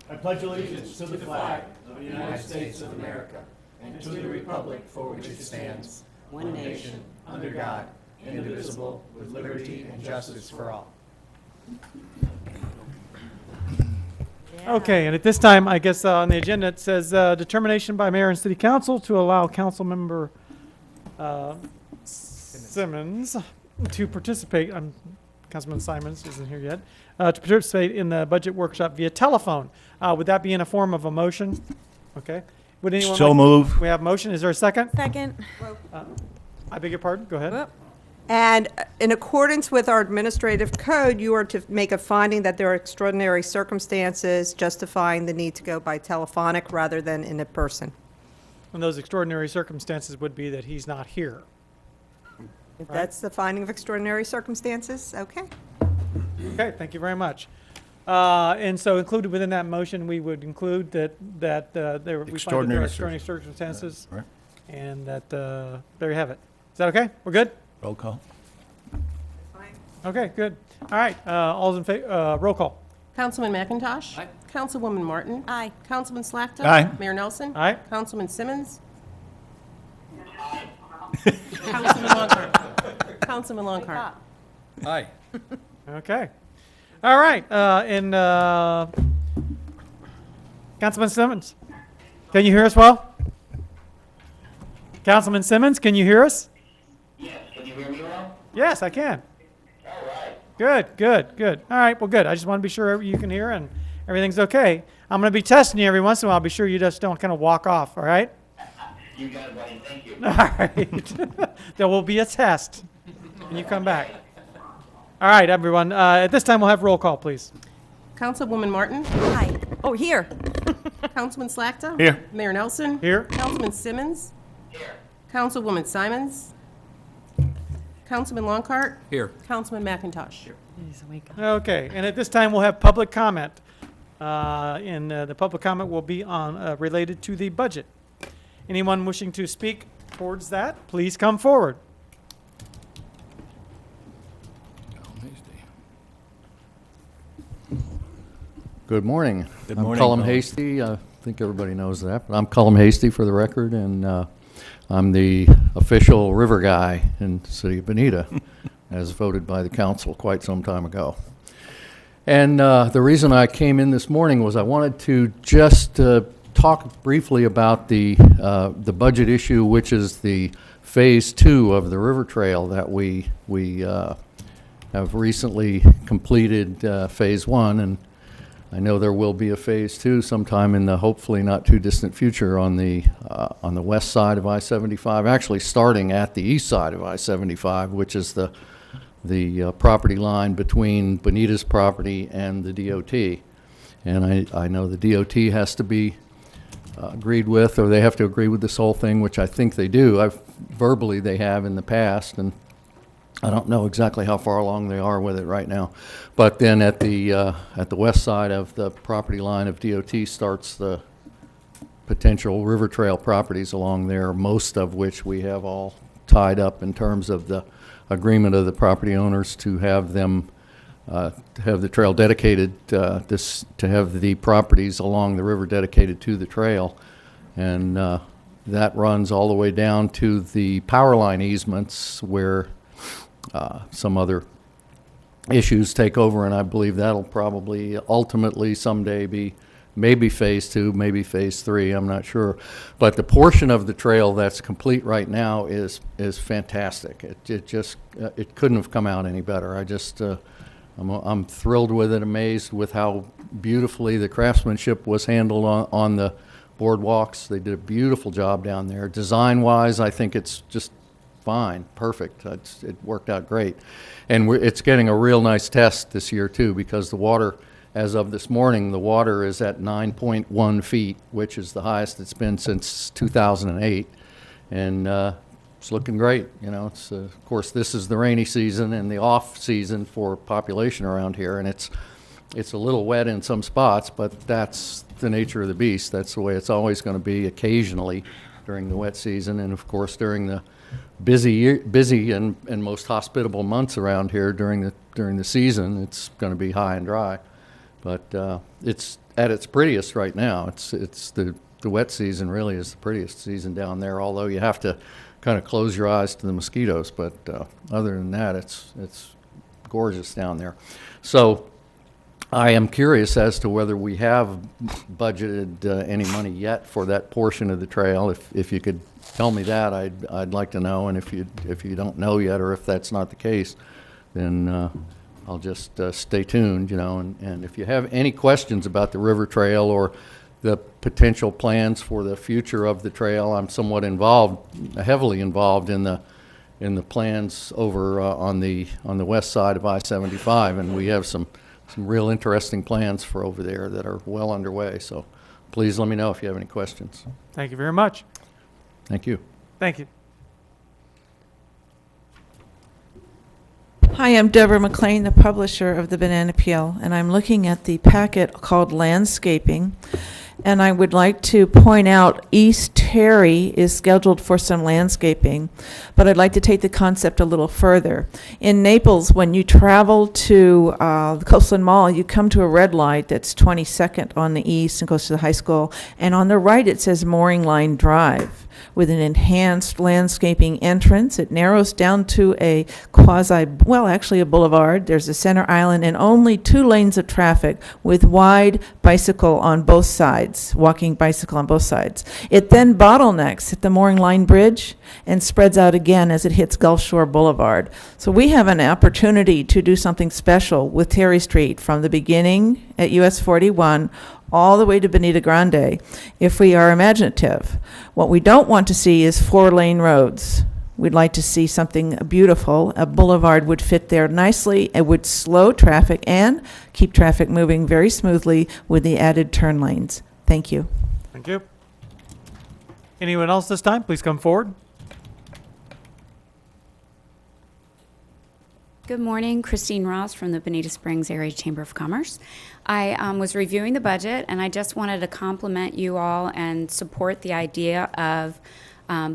I pledge allegiance to the flag of the United States of America and to the republic for which it stands, one nation, under God, indivisible, with liberty and justice for all. Okay, and at this time, I guess on the agenda it says determination by mayor and city council to allow council member Simmons to participate. Councilman Simons isn't here yet. To participate in the budget workshop via telephone. Would that be in a form of a motion? Okay. Would anyone So move. We have a motion. Is there a second? Second. I beg your pardon. Go ahead. Whoop. And in accordance with our administrative code, you are to make a finding that there are extraordinary circumstances justifying the need to go by telephonic rather than in person. And those extraordinary circumstances would be that he's not here. If that's the finding of extraordinary circumstances, okay. Okay, thank you very much. And so included within that motion, we would include that we find that there are extraordinary circumstances, Right. and that there you have it. Is that okay? We're good? Roll call. Okay, good. All right, all's in favor, roll call. Councilman McIntosh? Aye. Councilwoman Martin? Aye. Councilman Slackton? Aye. Mayor Nelson? Aye. Councilman Simmons? Councilman Longcart? Councilman Longcart? Aye. Okay. All right, and Councilman Simmons, can you hear us well? Councilman Simmons, can you hear us? Yes, can you hear me well? Yes, I can. All right. Good. All right, well, good. I just want to be sure you can hear and everything's okay. I'm going to be testing you every once in a while. Be sure you just don't kind of walk off, all right? You got it, buddy. Thank you. All right. There will be a test when you come back. All right, everyone. At this time, we'll have roll call, please. Councilwoman Martin? Aye. Oh, here. Councilman Slackton? Here. Mayor Nelson? Here. Councilman Simmons? Here. Councilwoman Simons? Councilman Longcart? Here. Councilman McIntosh? Okay, and at this time, we'll have public comment. And the public comment will be on related to the budget. Anyone wishing to speak towards that, please come forward. Good morning. Good I'm morning, Cullum Cullum. Hasty. I think everybody knows that, but I'm Cullum Hasty for the record, and I'm the official river guy in the city of Bonita, as voted by the council quite some time ago. And the reason I came in this morning was I wanted to just talk briefly about the budget issue, which is the phase 2 of the river trail that we have recently completed phase 1, and I know there will be a phase 2 sometime in the hopefully not too distant future on the west side of I-75, actually starting at the east side of I-75, which is the property line between Bonita's property and the DOT. And I know the DOT has to be agreed with, or they have to agree with this whole thing, which I think they do. Verbally they have in the past, and I don't know exactly how far along they are with it right now. But then at the west side of the property line of DOT starts the potential river trail properties along there, most of which we have all tied up in terms of the agreement of the property owners to have them to have the trail dedicated, to have the properties along the river dedicated to the trail. And that runs all the way down to the power line easements where some other issues take over, and I believe that'll probably ultimately someday be maybe phase 2, maybe phase 3, I'm not sure. But the portion of the trail that's complete right now is fantastic. It just it couldn't have come out any better. I'm thrilled with it, amazed with how beautifully the craftsmanship was handled on the boardwalks. They did a beautiful job down there. Design-wise, I think it's just fine, perfect. It worked out great. And it's getting a real nice test this year, too, because the water, as of this morning, the water is at 9.1 feet, which is the highest it's been since 2008. And it's looking great. You know, it's of course, this is the rainy season and the off season for population around here, and it's a little wet in some spots, but that's the nature of the beast. That's the way it's always going to be occasionally during the wet season, and of course during the busy and most hospitable months around here during the season, it's going to be high and dry. But it's at its prettiest right now. It's the wet season really is the prettiest season down there, although you have to kind of close your eyes to the mosquitoes. But other than that, it's gorgeous down there. So I am curious as to whether we have budgeted any money yet for that portion of the trail. If you could tell me that, I'd like to know. And if you don't know yet, or if that's not the case, then I'll just stay tuned, you know. And if you have any questions about the river trail or the potential plans for the future of the trail, I'm somewhat heavily involved in the plans over on the west side of I-75, and we have some real interesting plans for over there that are well underway. So please let me know if you have any questions. Thank you very much. Thank you. Thank you. Hi, I'm Deborah McLean, the publisher of the Banana Peel, and I'm looking at the packet called Landscaping. And I would like to point out East Terry is scheduled for some landscaping, but I'd like to take the concept a little further. In Naples, when you travel to the Coastland Mall, you come to a red light that's 22nd on the east and goes to the high school, and on the right it says Mooring Line Drive. With an enhanced landscaping entrance, it narrows down to a actually a boulevard. There's a center island and only 2 lanes of traffic with wide bicycle on both sides, walking bicycle on both sides. It then bottlenecks at the Mooring Line Bridge and spreads out again as it hits Gulf Shore Boulevard. So we have an opportunity to do something special with Terry Street from the beginning at US 41 all the way to Bonita Grande, if we are imaginative. What we don't want to see is 4-lane roads. We'd like to see something beautiful. A boulevard would fit there nicely. It would slow traffic and keep traffic moving very smoothly with the added turn lanes. Thank you. Thank you. Anyone else this time? Please come forward. Good morning, Christine Ross from the Bonita Springs Area Chamber of Commerce. I was reviewing the budget, and I just wanted to compliment you all and support the idea of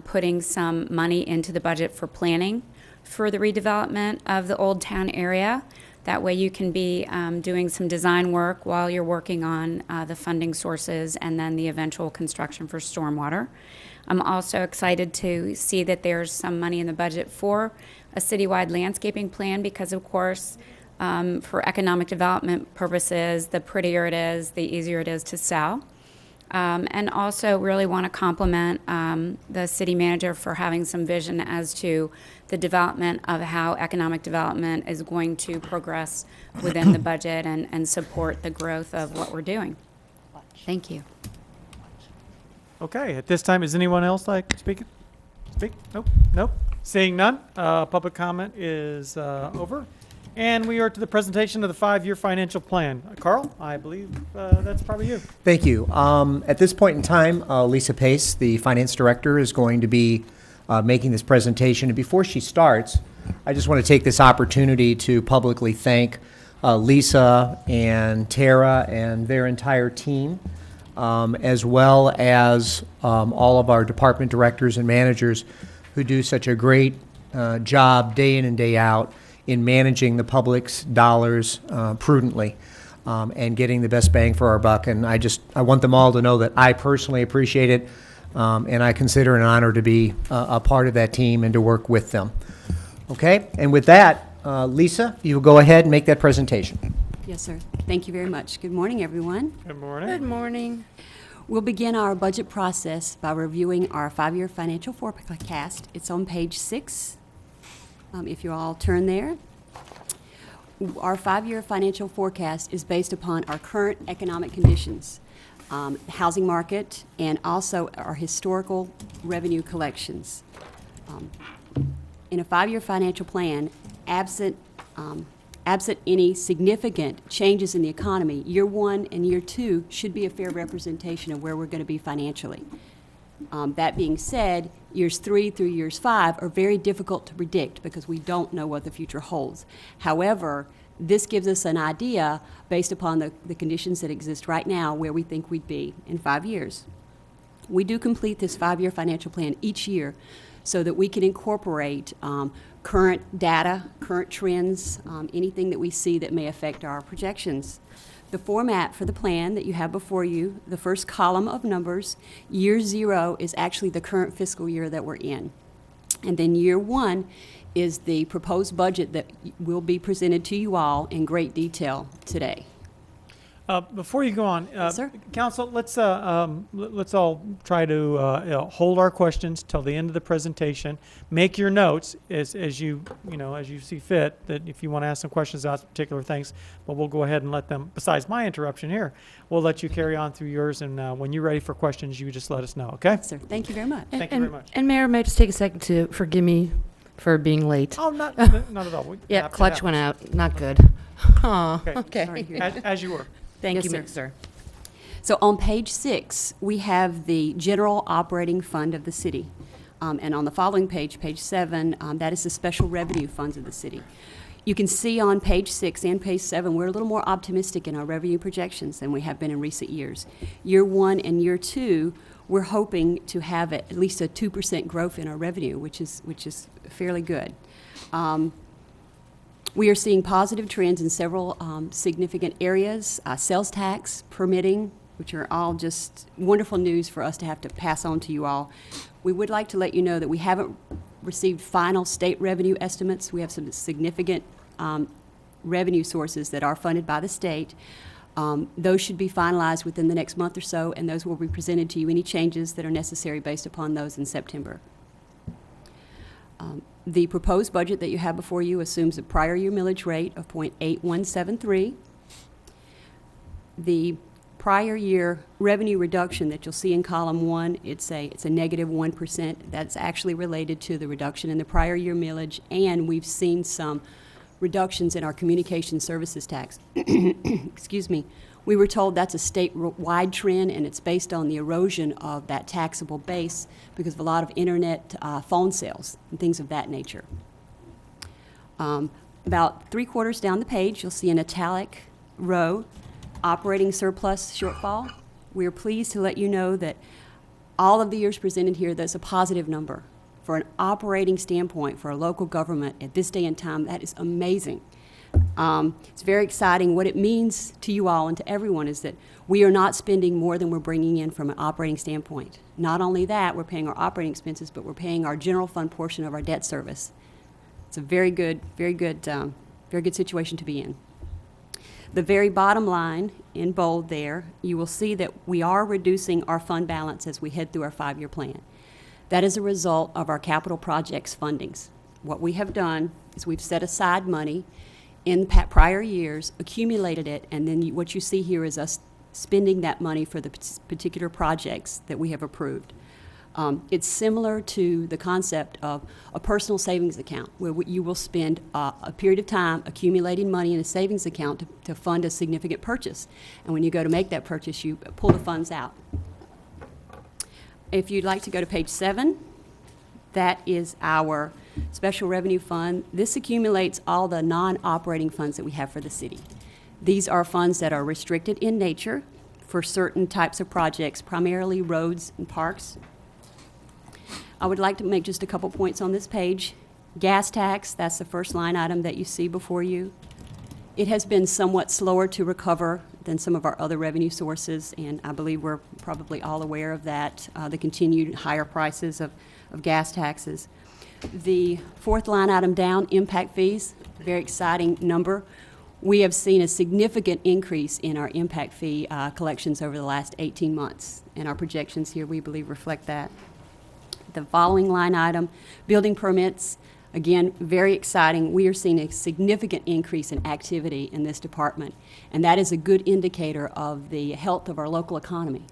putting some money into the budget for planning for the redevelopment of the Old Town area. That way you can be doing some design work while you're working on the funding sources and then the eventual construction for stormwater. I'm also excited to see that there's some money in the budget for a citywide landscaping plan because, of course, for economic development purposes, the prettier it is, the easier it is to sell. And also really want to compliment the city manager for having some vision as to the development of how economic development is going to progress within the budget and support the growth of what we're doing. Thank you. Okay, at this time, is anyone else like to speak? Speak? Nope. Seeing none, public comment is over. And we are to the presentation of the 5-year financial plan. Carl, I believe that's probably you. Thank you. At this point in time, Lisa Pace, the finance director, is going to be making this presentation. And before she starts, I just want to take this opportunity to publicly thank Lisa and Tara and their entire team, as well as all of our department directors and managers who do such a great job day in and day out in managing the public's dollars prudently and getting the best bang for our buck. And I want them all to know that I personally appreciate it, and I consider it an honor to be a part of that team and to work with them. Okay, and with that, Lisa, you will go ahead and make that presentation. Yes, sir. Thank you very much. Good morning, everyone. Good morning. Good morning. We'll begin our budget process by reviewing our 5-year financial forecast. It's on page 6. If you all turn there. Our 5-year financial forecast is based upon our current economic conditions, housing market, and also our historical revenue collections. In a 5-year financial plan, absent any significant changes in the economy, year 1 and year 2 should be a fair representation of where we're going to be financially. That being said, years 3 through years 5 are very difficult to predict because we don't know what the future holds. However, this gives us an idea based upon the conditions that exist right now where we think we'd be in 5 years. We do complete this 5-year financial plan each year so that we can incorporate current data, current trends, anything that we see that may affect our projections. The format for the plan that you have before you, the first column of numbers, year 0 is actually the current fiscal year that we're in. And then year 1 is the proposed budget that will be presented to you all in great detail today. Before you go on, Yes, sir. Council, let's all try to hold our questions till the end of the presentation. Make your notes as you see fit. That if you want to ask some questions about particular things, but we'll go ahead and let them. Besides my interruption here, we'll let you carry on through yours. And when you're ready for questions, you just let us know. Okay? Sir, thank you very much. Thank you very much. And Mayor, may I just take a second to forgive me for being late? Oh, not at all. Yeah, Happy to clutch have went it. out. Not good. Oh, Okay. Sorry to hear okay. As you were. Thank Yes, you, sir. sir. So on page 6, we have the general operating fund of the city. And on the following page, page 7, that is the special revenue funds of the city. You can see on page 6 and page 7, we're a little more optimistic in our revenue projections than we have been in recent years. Year 1 and year 2, we're hoping to have at least a 2% growth in our revenue, which is fairly good. We are seeing positive trends in several significant areas, sales tax, permitting, which are all just wonderful news for us to have to pass on to you all. We would like to let you know that we haven't received final state revenue estimates. We have some significant revenue sources that are funded by the state. Those should be finalized within the next month or so, and those will be presented to you, any changes that are necessary based upon those in September. The proposed budget that you have before you assumes a prior year millage rate of 0.8173. The prior year revenue reduction that you'll see in column 1, it's a negative 1%. That's actually related to the reduction in the prior year millage, and we've seen some reductions in our communication services tax. Excuse me. We were told that's a statewide trend, and it's based on the erosion of that taxable base because of a lot of internet phone sales and things of that nature. About 3/4 down the page, you'll see an italic row, operating surplus shortfall. We are pleased to let you know that all of the years presented here, that's a positive number. For an operating standpoint for a local government at this day and time, that is amazing. It's very exciting. What it means to you all and to everyone is that we are not spending more than we're bringing in from an operating standpoint. Not only that, we're paying our operating expenses, but we're paying our general fund portion of our debt service. It's a very good situation to be in. The very bottom line in bold there, you will see that we are reducing our fund balance as we head through our 5-year plan. That is a result of our capital projects fundings. What we have done is we've set aside money in prior years, accumulated it, and then what you see here is us spending that money for the particular projects that we have approved. It's similar to the concept of a personal savings account, where you will spend a period of time accumulating money in a savings account to fund a significant purchase. And when you go to make that purchase, you pull the funds out. If you'd like to go to page 7, that is our special revenue fund. This accumulates all the non-operating funds that we have for the city. These are funds that are restricted in nature for certain types of projects, primarily roads and parks. I would like to make just a couple points on this page. Gas tax, that's the first line item that you see before you. It has been somewhat slower to recover than some of our other revenue sources, and I believe we're probably all aware of that, the continued higher prices of gas taxes. The fourth line item down, impact fees, very exciting number. We have seen a significant increase in our impact fee collections over the last 18 months, and our projections here, we believe, reflect that. The following line item, building permits, again, very exciting. We are seeing a significant increase in activity in this department, and that is a good indicator of the health of our local economy.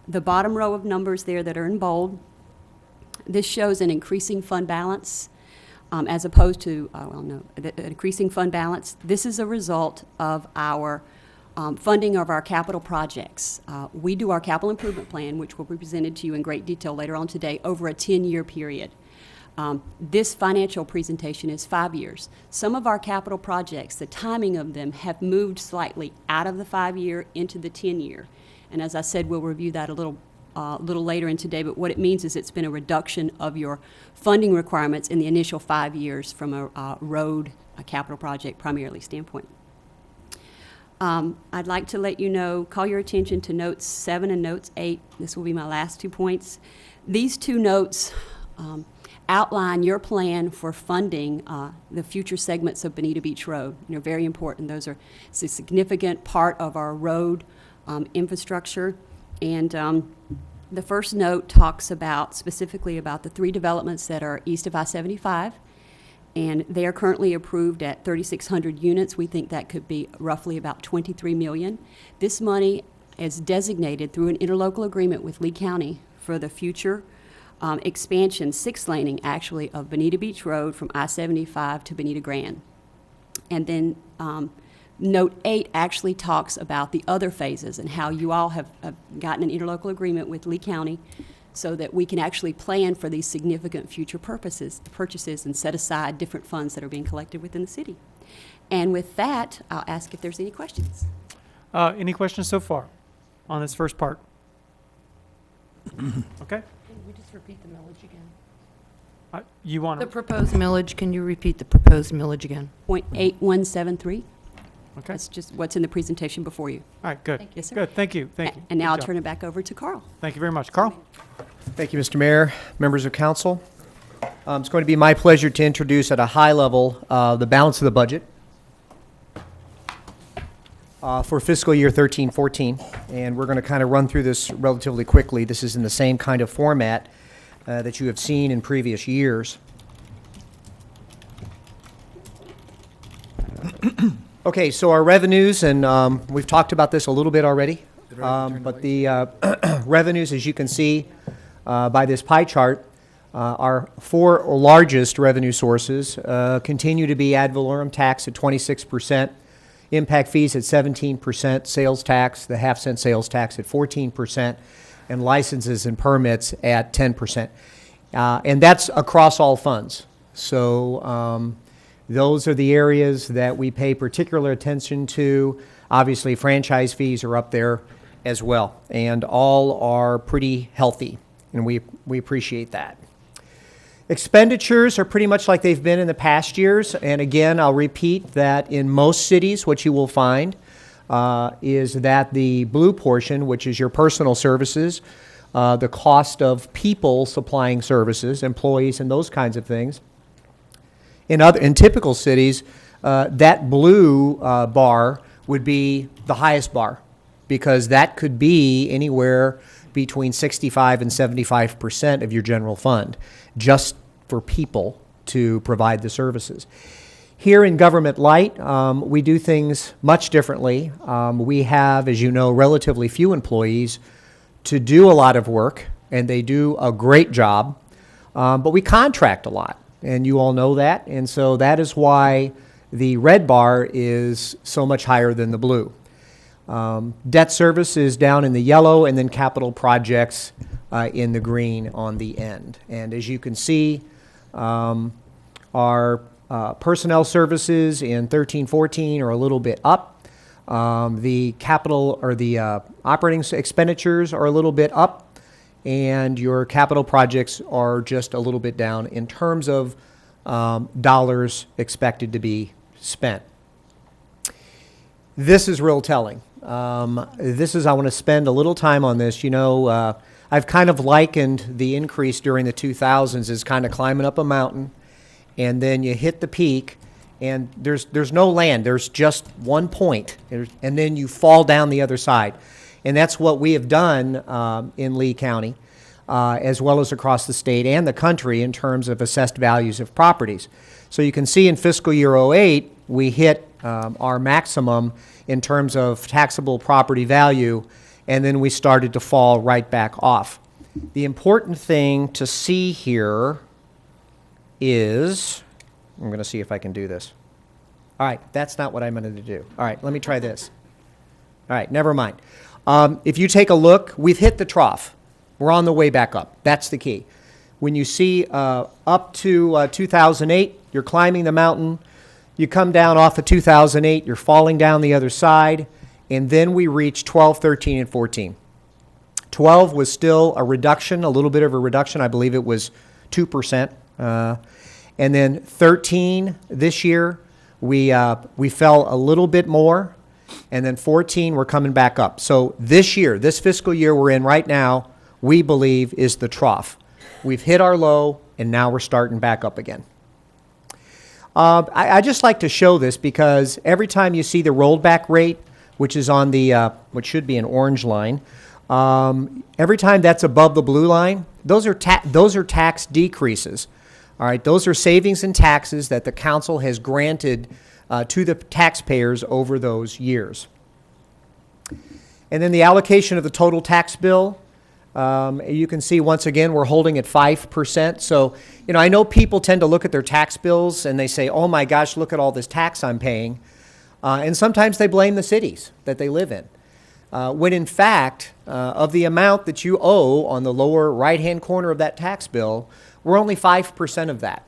The bottom row of numbers there that are in bold, this shows an increasing fund balance as opposed to, an increasing fund balance. This is a result of our funding of our capital projects. We do our capital improvement plan, which will be presented to you in great detail later on today, over a 10-year period. This financial presentation is 5 years. Some of our capital projects, the timing of them have moved slightly out of the 5-year into the 10-year. And as I said, we'll review that a little later in today, but what it means is it's been a reduction of your funding requirements in the initial 5 years from a road, a capital project primarily standpoint. I'd like to let you know, call your attention to notes 7 and notes 8. This will be my last 2 points. These 2 notes outline your plan for funding the future segments of Bonita Beach Road. They're very important. It's a significant part of our road infrastructure. And the first note talks specifically about the 3 developments that are east of I-75. And they are currently approved at 3,600 units. We think that could be roughly about $23 million. This money is designated through an interlocal agreement with Lee County for the future expansion, 6-laning actually, of Bonita Beach Road from I-75 to Bonita Grand. And then Note 8 actually talks about the other phases and how you all have gotten an interlocal agreement with Lee County so that we can actually plan for these significant future purchases and set aside different funds that are being collected within the city. And with that, I'll ask if there's any questions. Any questions so far on this first part? Okay. Can we just repeat the millage again? You want The to? proposed millage, can you repeat the proposed millage again? 0.8173. Okay. That's just what's in the presentation before you. All right, good. Yes, sir. Good, thank you, thank you. And now Good I'll job. turn it back over to Carl. Thank you very much. Carl? Thank you, Mr. Mayor, members of council. It's going to be my pleasure to introduce at a high level the balance of the budget for fiscal year 13-14. And we're going to kind of run through this relatively quickly. This is in the same kind of format that you have seen in previous years. Okay, so our revenues, and we've talked about this a little bit already, but the revenues, as you can see by this pie chart, our 4 largest revenue sources continue to be ad valorem tax at 26%, impact fees at 17%, sales tax, the half-cent sales tax at 14%, and licenses and permits at 10%. And that's across all funds. So those are the areas that we pay particular attention to. Obviously, franchise fees are up there as well, and all are pretty healthy, and we appreciate that. Expenditures are pretty much like they've been in the past years, and again, I'll repeat that in most cities, what you will find is that the blue portion, which is your personal services, the cost of people supplying services, employees, and those kinds of things. In typical cities, that blue bar would be the highest bar, because that could be anywhere between 65 and 75% of your general fund, just for people to provide the services. Here in Government Light, we do things much differently. We have, as you know, relatively few employees to do a lot of work, and they do a great job, but we contract a lot. And you all know that, and so that is why the red bar is so much higher than the blue. Debt service is down in the yellow, and then capital projects in the green on the end. And as you can see, our personnel services in 13-14 are a little bit up. The capital or the operating expenditures are a little bit up, and your capital projects are just a little bit down in terms of dollars expected to be spent. This is real telling. I want to spend a little time on this. You know, I've kind of likened the increase during the 2000s as kind of climbing up a mountain, and then you hit the peak, and there's no land. There's just one point, and then you fall down the other side. And that's what we have done in Lee County, as well as across the state and the country in terms of assessed values of properties. So you can see in fiscal year 08, we hit our maximum in terms of taxable property value, and then we started to fall right back off. The important thing to see here is, I'm going to see if I can do this. All right, that's not what I'm going to do. All right, let me try this. All right, never mind. If you take a look, we've hit the trough. We're on the way back up. That's the key. When you see up to 2008, you're climbing the mountain. You come down off of 2008, you're falling down the other side, and then we reach 12, 13, and 14. 12 was still a reduction, a little bit of a reduction. I believe it was 2%. And then 13 this year, we fell a little bit more. And then 14, we're coming back up. So this year, this fiscal year we're in right now, we believe is the trough. We've hit our low, and now we're starting back up again. I just like to show this because every time you see the rolled back rate, which is on the, what should be an orange line, every time that's above the blue line, those are tax decreases. All right, those are savings in taxes that the council has granted to the taxpayers over those years. And then the allocation of the total tax bill, you can see once again we're holding at 5%. So, I know people tend to look at their tax bills and they say, oh my gosh, look at all this tax I'm paying. And sometimes they blame the cities that they live in. When in fact, of the amount that you owe on the lower right-hand corner of that tax bill, we're only 5% of that.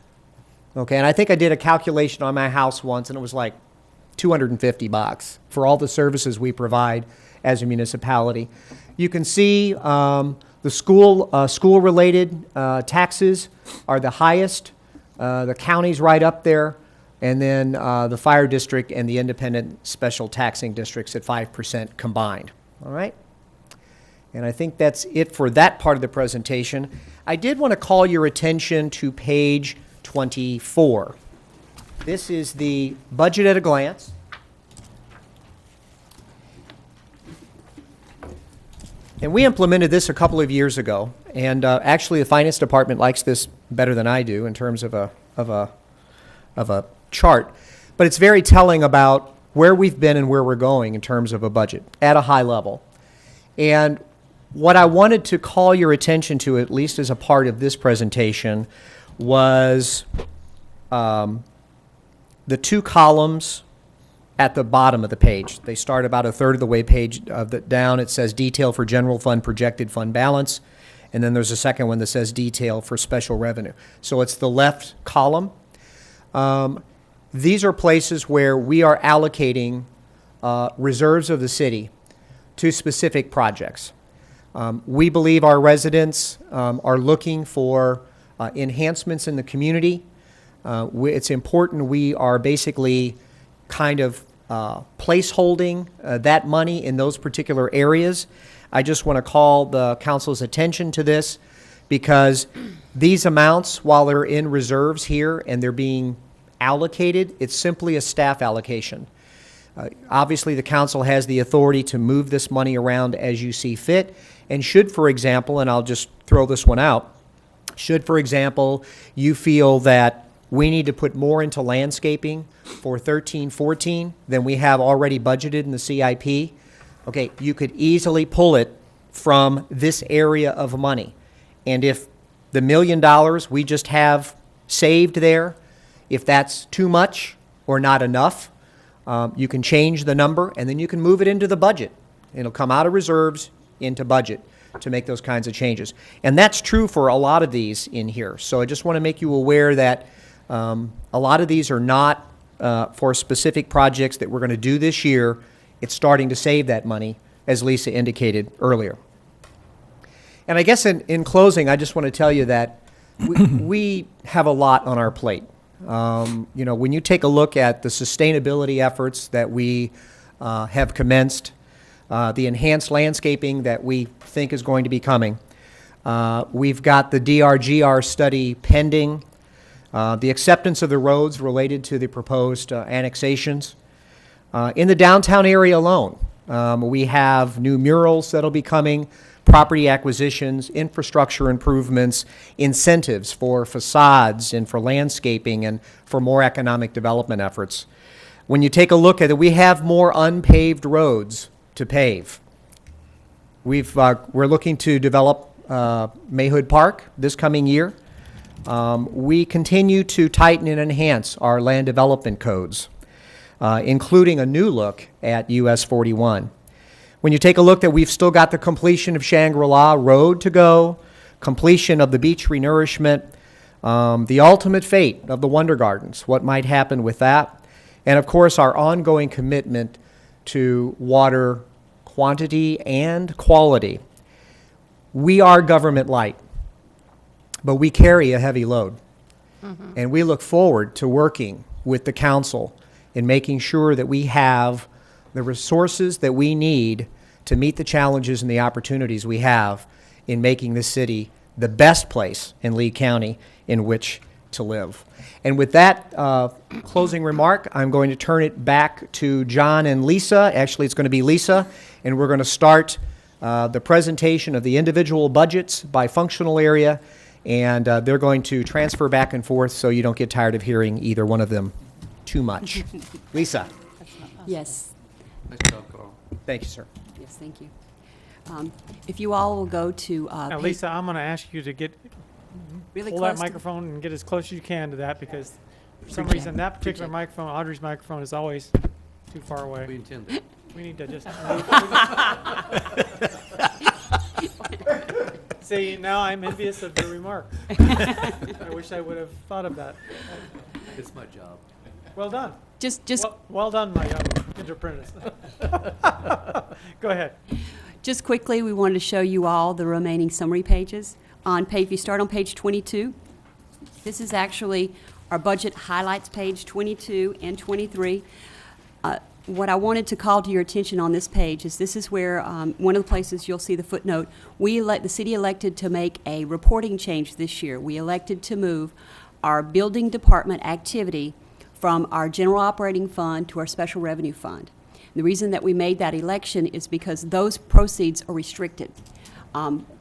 Okay, and I think I did a calculation on my house once, and it was like $250 for all the services we provide as a municipality. You can see the school-related taxes are the highest. The county's right up there, and then the fire district and the independent special taxing districts at 5% combined. All right? And I think that's it for that part of the presentation. I did want to call your attention to page 24. This is the budget at a glance. And we implemented this a couple of years ago, and actually the finance department likes this better than I do in terms of a chart. But it's very telling about where we've been and where we're going in terms of a budget at a high level. And what I wanted to call your attention to, at least as a part of this presentation, was the two columns at the bottom of the page. They start about a third of the way down. It says detail for general fund projected fund balance, and then there's a second one that says detail for special revenue. So it's the left column. These are places where we are allocating reserves of the city to specific projects. We believe our residents are looking for enhancements in the community. It's important we are basically kind of placeholding that money in those particular areas. I just want to call the council's attention to this because these amounts, while they're in reserves here and they're being allocated, it's simply a staff allocation. Obviously, the council has the authority to move this money around as you see fit, and should, for example, and I'll just throw this one out, should, for example, you feel that we need to put more into landscaping for 13-14 than we have already budgeted in the CIP, okay, you could easily pull it from this area of money. And if the $1 million we just have saved there, if that's too much or not enough, you can change the number and then you can move it into the budget. It'll come out of reserves into budget to make those kinds of changes. And that's true for a lot of these in here. So I just want to make you aware that a lot of these are not for specific projects that we're going to do this year. It's starting to save that money, as Lisa indicated earlier. And I guess in closing, I just want to tell you that we have a lot on our plate. When you take a look at the sustainability efforts that we have commenced, the enhanced landscaping that we think is going to be coming, we've got the DRGR study pending, the acceptance of the roads related to the proposed annexations. In the downtown area alone, we have new murals that'll be coming, property acquisitions, infrastructure improvements, incentives for facades and for landscaping and for more economic development efforts. When you take a look at it, we have more unpaved roads to pave. We're looking to develop Mayhood Park this coming year. We continue to tighten and enhance our land development codes, including a new look at US 41. When you take a look that we've still got the completion of Shangri-La Road to go, completion of the beach renourishment, the ultimate fate of the Wonder Gardens, what might happen with that, and of course our ongoing commitment to water quantity and quality. We are government light, but we carry a heavy load. And we look forward to working with the council in making sure that we have the resources that we need to meet the challenges and the opportunities we have in making this city the best place in Lee County in which to live. And with that closing remark, I'm going to turn it back to John and Lisa. Actually, it's going to be Lisa, and we're going to start the presentation of the individual budgets by functional area, and they're going to transfer back and forth so you don't get tired of hearing either one of them too much. Lisa. Yes. Nice job, Carl. Thank you, sir. Yes, thank you. If you all will go to Now, Lisa, I'm going to ask you to get, really pull close that to- microphone and get as close as you can to that, because for some Project. reason, that particular Project. microphone, Audrey's microphone, is always too far away. We intended. We need to just. See, now I'm envious of your remark. I wish I would have thought of that. It's my job. Well done. Just Well done, my young apprentice. Go ahead. Just quickly, we wanted to show you all the remaining summary pages. If you start on page 22, this is actually our budget highlights page 22 and 23. What I wanted to call to your attention on this page is this is where one of the places you'll see the footnote. The city elected to make a reporting change this year. We elected to move our building department activity from our general operating fund to our special revenue fund. The reason that we made that election is because those proceeds are restricted.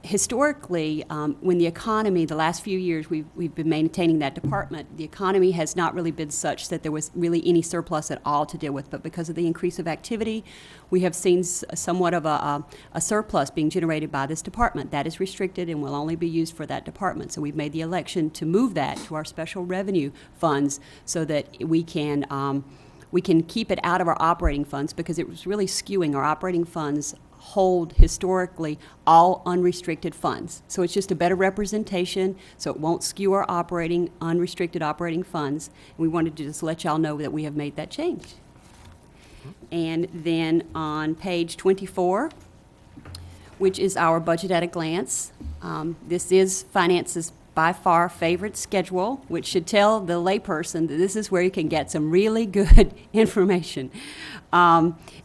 Historically, when the economy, the last few years, we've been maintaining that department, the economy has not really been such that there was really any surplus at all to deal with. But because of the increase of activity, we have seen somewhat of a surplus being generated by this department. That is restricted and will only be used for that department. So we've made the election to move that to our special revenue funds so that we can keep it out of our operating funds, because it was really skewing. Our operating funds hold historically all unrestricted funds. So it's just a better representation, so it won't skew our unrestricted operating funds. And we wanted to just let y'all know that we have made that change. And then on page 24, which is our budget at a glance, this is Finance's by far favorite schedule, which should tell the layperson that this is where you can get some really good information.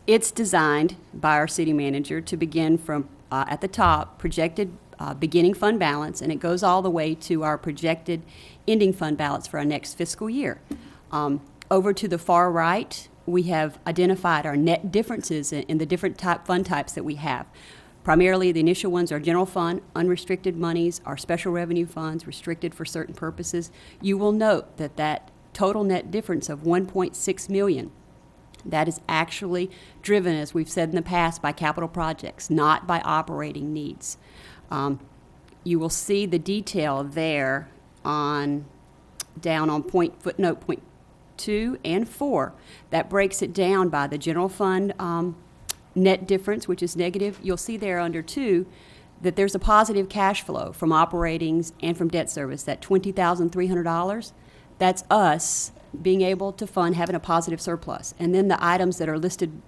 It's designed by our city manager to begin from at the top, projected beginning fund balance, and it goes all the way to our projected ending fund balance for our next fiscal year. Over to the far right, we have identified our net differences in the different fund types that we have. Primarily, the initial ones are general fund, unrestricted monies, our special revenue funds, restricted for certain purposes. You will note that total net difference of $1.6 million, that is actually driven, as we've said in the past, by capital projects, not by operating needs. You will see the detail there down on footnote point 2 and 4. That breaks it down by the general fund net difference, which is negative. You'll see there under 2 that there's a positive cash flow from operatings and from debt service, that $20,300. That's us being able to fund having a positive surplus. And then the items that are listed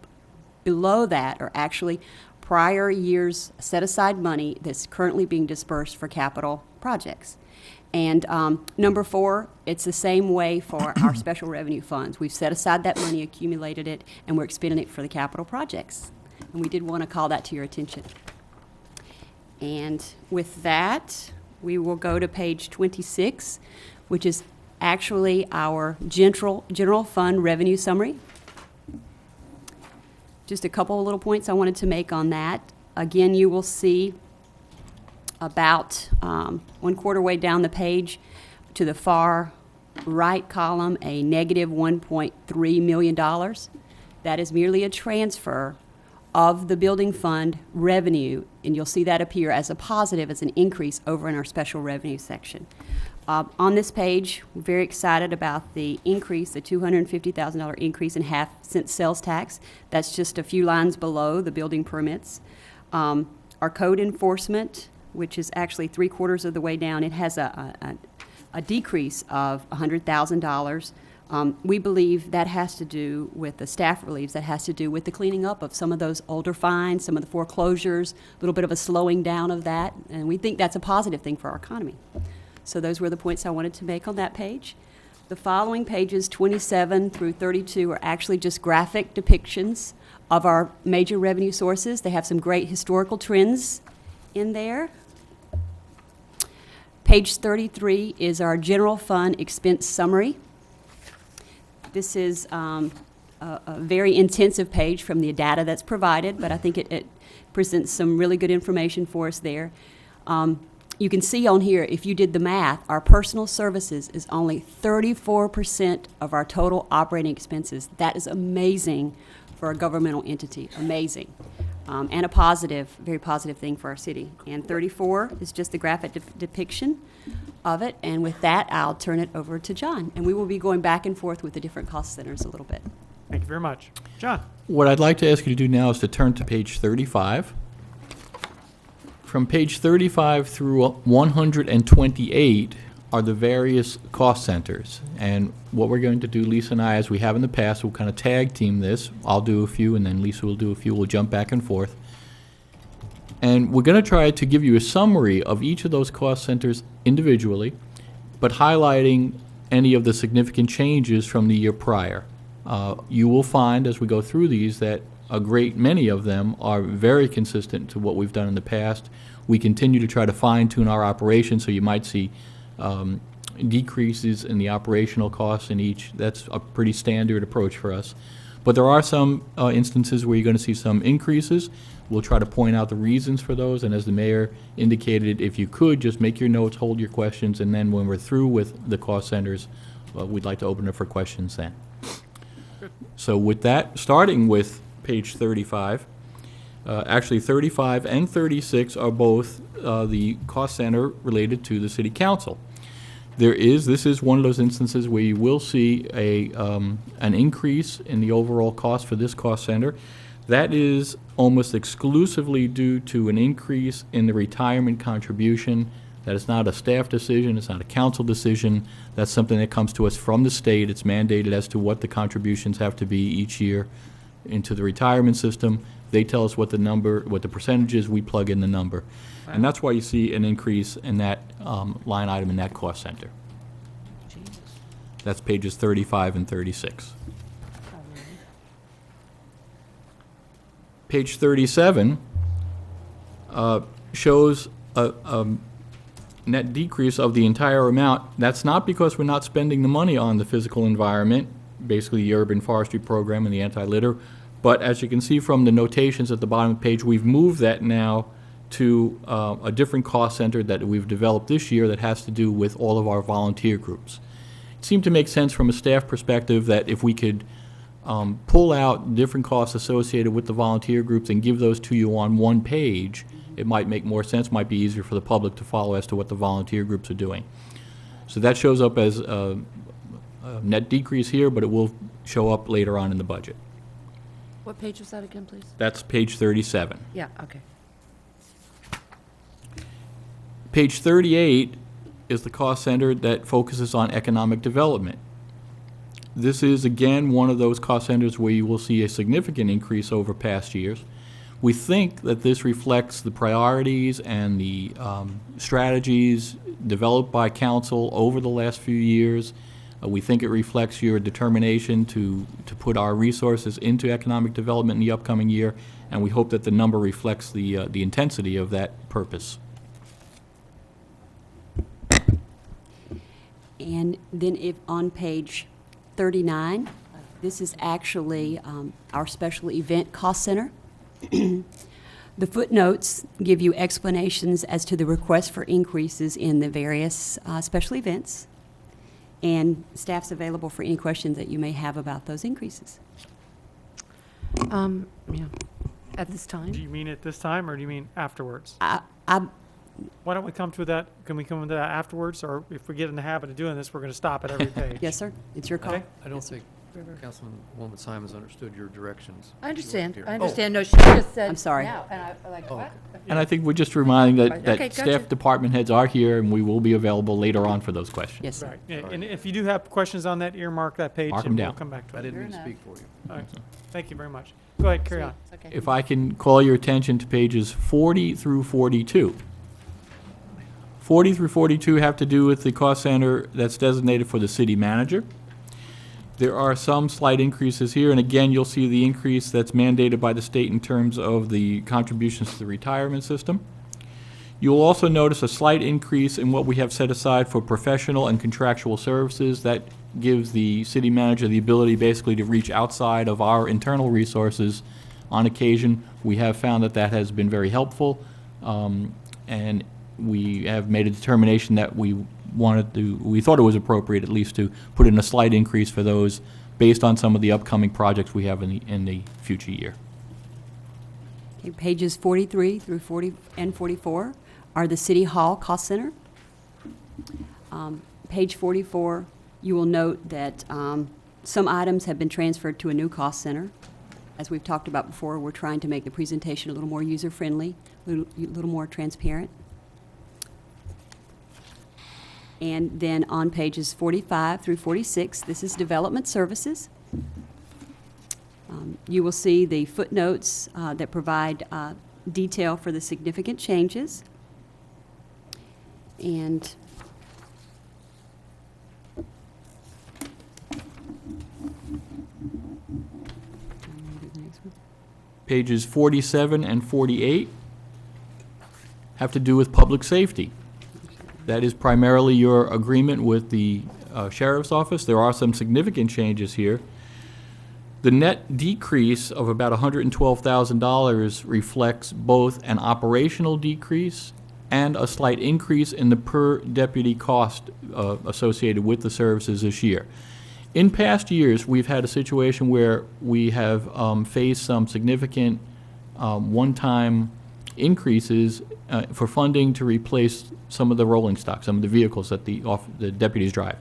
below that are actually prior year's set-aside money that's currently being dispersed for capital projects. And number 4, it's the same way for our special revenue funds. We've set aside that money, accumulated it, and we're expending it for the capital projects. And we did want to call that to your attention. And with that, we will go to page 26, which is actually our general fund revenue summary. Just a couple of little points I wanted to make on that. Again, you will see about 1/4 way down the page to the far right column a negative $1.3 million. That is merely a transfer of the building fund revenue, and you'll see that appear as a positive, as an increase over in our special revenue section. On this page, we're very excited about the increase, the $250,000 increase in half-cent sales tax. That's just a few lines below the building permits. Our code enforcement, which is actually 3/4 of the way down, it has a decrease of $100,000. We believe that has to do with the staff reliefs, that has to do with the cleaning up of some of those older fines, some of the foreclosures, a little bit of a slowing down of that, and we think that's a positive thing for our economy. So those were the points I wanted to make on that page. The following pages, 27 through 32, are actually just graphic depictions of our major revenue sources. They have some great historical trends in there. Page 33 is our general fund expense summary. This is a very intensive page from the data that's provided, but I think it presents some really good information for us there. You can see on here, if you did the math, our personal services is only 34% of our total operating expenses. That is amazing for a governmental entity, amazing. And a positive, very positive thing for our city. And 34 is just the graphic depiction of it. And with that, I'll turn it over to John. And we will be going back and forth with the different cost centers a little bit. Thank you very much. John? What I'd like to ask you to do now is to turn to page 35. From page 35 through 128 are the various cost centers. And what we're going to do, Lisa and I, as we have in the past, we'll kind of tag team this. I'll do a few, and then Lisa will do a few. We'll jump back and forth. And we're going to try to give you a summary of each of those cost centers individually, but highlighting any of the significant changes from the year prior. You will find, as we go through these, that a great many of them are very consistent to what we've done in the past. We continue to try to fine-tune our operation, so you might see decreases in the operational costs in each. That's a pretty standard approach for us. But there are some instances where you're going to see some increases. We'll try to point out the reasons for those, and as the mayor indicated, if you could, just make your notes, hold your questions, and then when we're through with the cost centers, we'd like to open it for questions then. So with that, starting with page 35, actually 35 and 36 are both the cost center related to the city council. This is one of those instances where you will see an increase in the overall cost for this cost center. That is almost exclusively due to an increase in the retirement contribution. That is not a staff decision, it's not a council decision. That's something that comes to us from the state. It's mandated as to what the contributions have to be each year into the retirement system. They tell us what the percentage is, we plug in the number. And that's why you see an increase in that line item in that cost center. That's pages 35 and 36. Page 37 shows a net decrease of the entire amount. That's not because we're not spending the money on the physical environment, basically the urban forestry program and the anti-litter, but as you can see from the notations at the bottom of the page, we've moved that now to a different cost center that we've developed this year that has to do with all of our volunteer groups. It seemed to make sense from a staff perspective that if we could pull out different costs associated with the volunteer groups and give those to you on one page, it might make more sense, might be easier for the public to follow as to what the volunteer groups are doing. So that shows up as a net decrease here, but it will show up later on in the budget. What page was that again, please? That's page 37. Yeah, okay. Page 38 is the cost center that focuses on economic development. This is, again, one of those cost centers where you will see a significant increase over past years. We think that this reflects the priorities and the strategies developed by council over the last few years. We think it reflects your determination to put our resources into economic development in the upcoming year, and we hope that the number reflects the intensity of that purpose. And then if on page 39, this is actually our special event cost center. The footnotes give you explanations as to the request for increases in the various special events, and staff's available for any questions that you may have about those increases. Yeah. At this time? Do you mean at this time, or do you mean afterwards? I Why don't we come to that, can we come to that afterwards, or if we get in the habit of doing this, we're going to stop at every page? Yes, sir. It's your call. Okay. I don't think Councilwoman Simons understood your directions. I understand. Here. I understand. No, she just said. I'm sorry. now, and I like, what? And I think we're just reminding that Okay, staff gotcha. department heads are here, and we will be available later on for those questions. Yes, sir. Right, yeah, and if you do have questions on that, earmark that page, Mark 'em and we'll down. come back to I it. didn't mean to enough. speak for you. All right, thank you very much. Go ahead, carry on. It's okay. If I can call your attention to pages 40 through 42. 40 through 42 have to do with the cost center that's designated for the city manager. There are some slight increases here, and again, you'll see the increase that's mandated by the state in terms of the contributions to the retirement system. You'll also notice a slight increase in what we have set aside for professional and contractual services. That gives the city manager the ability basically to reach outside of our internal resources on occasion. We have found that that has been very helpful, and we have made a determination that we thought it was appropriate at least to put in a slight increase for those based on some of the upcoming projects we have in the future year. Okay, pages 43 through 40 and 44 are the City Hall Cost Center. Page 44, you will note that some items have been transferred to a new cost center. As we've talked about before, we're trying to make the presentation a little more user-friendly, a little more transparent. And then on pages 45 through 46, this is development services. You will see the footnotes that provide detail for the significant changes. And Pages 47 and 48 have to do with public safety. That is primarily your agreement with the sheriff's office. There are some significant changes here. The net decrease of about $112,000 reflects both an operational decrease and a slight increase in the per deputy cost associated with the services this year. In past years, we've had a situation where we have faced some significant one-time increases for funding to replace some of the rolling stock, some of the vehicles that the deputies drive.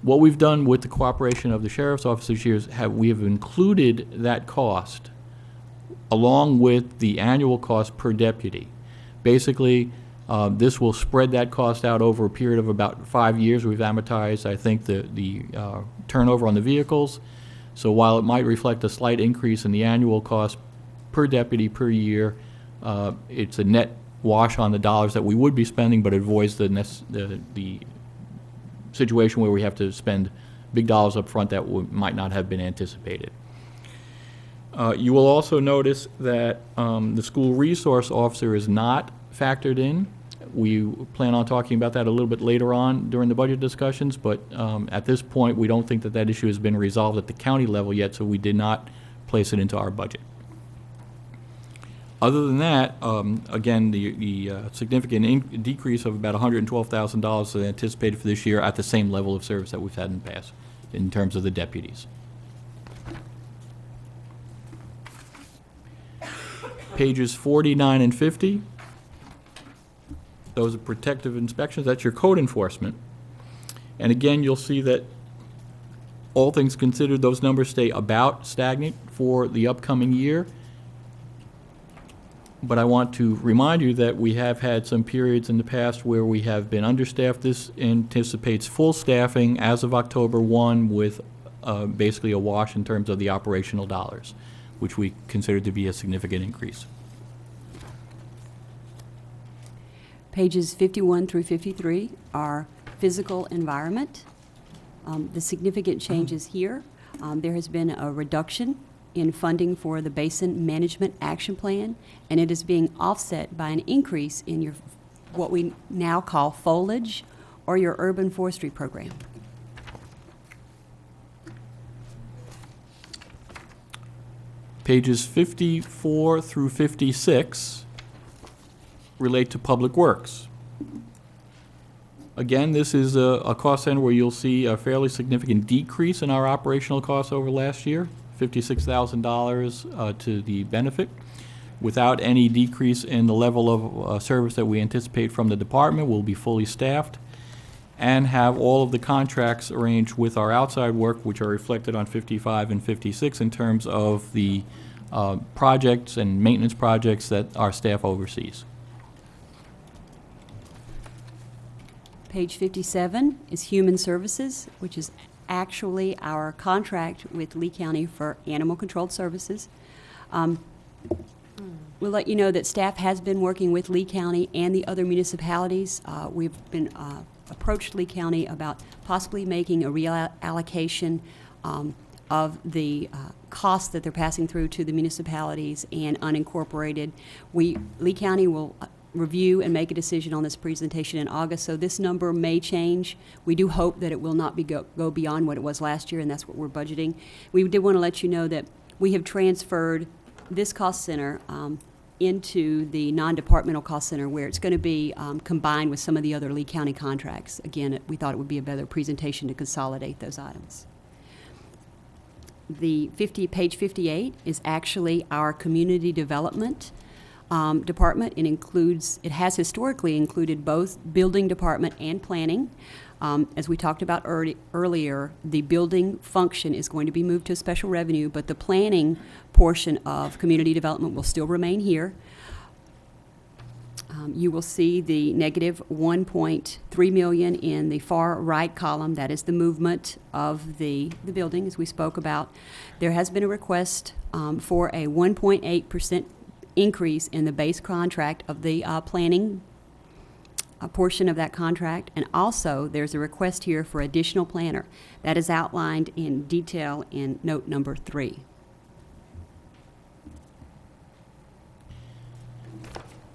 What we've done with the cooperation of the sheriff's office this year is we have included that cost along with the annual cost per deputy. Basically, this will spread that cost out over a period of about 5 years. We've amortized, I think, the turnover on the vehicles. So while it might reflect a slight increase in the annual cost per deputy per year, it's a net wash on the dollars that we would be spending, but it avoids the situation where we have to spend big dollars up front that might not have been anticipated. You will also notice that the school resource officer is not factored in. We plan on talking about that a little bit later on during the budget discussions, but at this point, we don't think that that issue has been resolved at the county level yet, so we did not place it into our budget. Other than that, again, the significant decrease of about $112,000 is anticipated for this year at the same level of service that we've had in the past in terms of the deputies. Pages 49 and 50, those are protective inspections. That's your code enforcement. And again, you'll see that all things considered, those numbers stay about stagnant for the upcoming year. But I want to remind you that we have had some periods in the past where we have been understaffed. This anticipates full staffing as of October 1 with basically a wash in terms of the operational dollars, which we consider to be a significant increase. pages 51 through 53 are physical environment. The significant changes here, there has been a reduction in funding for the Basin Management Action Plan, and it is being offset by an increase in your what we now call foliage or your urban forestry program. Pages 54 through 56 relate to public works. Again, this is a cost center where you'll see a fairly significant decrease in our operational costs over last year, $56,000 to the benefit, without any decrease in the level of service that we anticipate from the department. We'll be fully staffed and have all of the contracts arranged with our outside work, which are reflected on 55 and 56 in terms of the projects and maintenance projects that our staff oversees. Page 57 is Human Services, which is actually our contract with Lee County for animal controlled services. We'll let you know that staff has been working with Lee County and the other municipalities. We've been approached Lee County about possibly making a reallocation of the costs that they're passing through to the municipalities and unincorporated. Lee County will review and make a decision on this presentation in August, so this number may change. We do hope that it will not go beyond what it was last year, and that's what we're budgeting. We did want to let you know that we have transferred this cost center into the non-departmental cost center, where it's going to be combined with some of the other Lee County contracts. Again, we thought it would be a better presentation to consolidate those items. Page 58 is actually our community development department. It has historically included both building department and planning. As we talked about earlier, the building function is going to be moved to special revenue, but the planning portion of community development will still remain here. You will see the negative $1.3 million in the far right column. That is the movement of the building, as we spoke about. There has been a request for a 1.8% increase in the base contract of the planning portion of that contract, and also there's a request here for additional planner. That is outlined in detail in note number 3.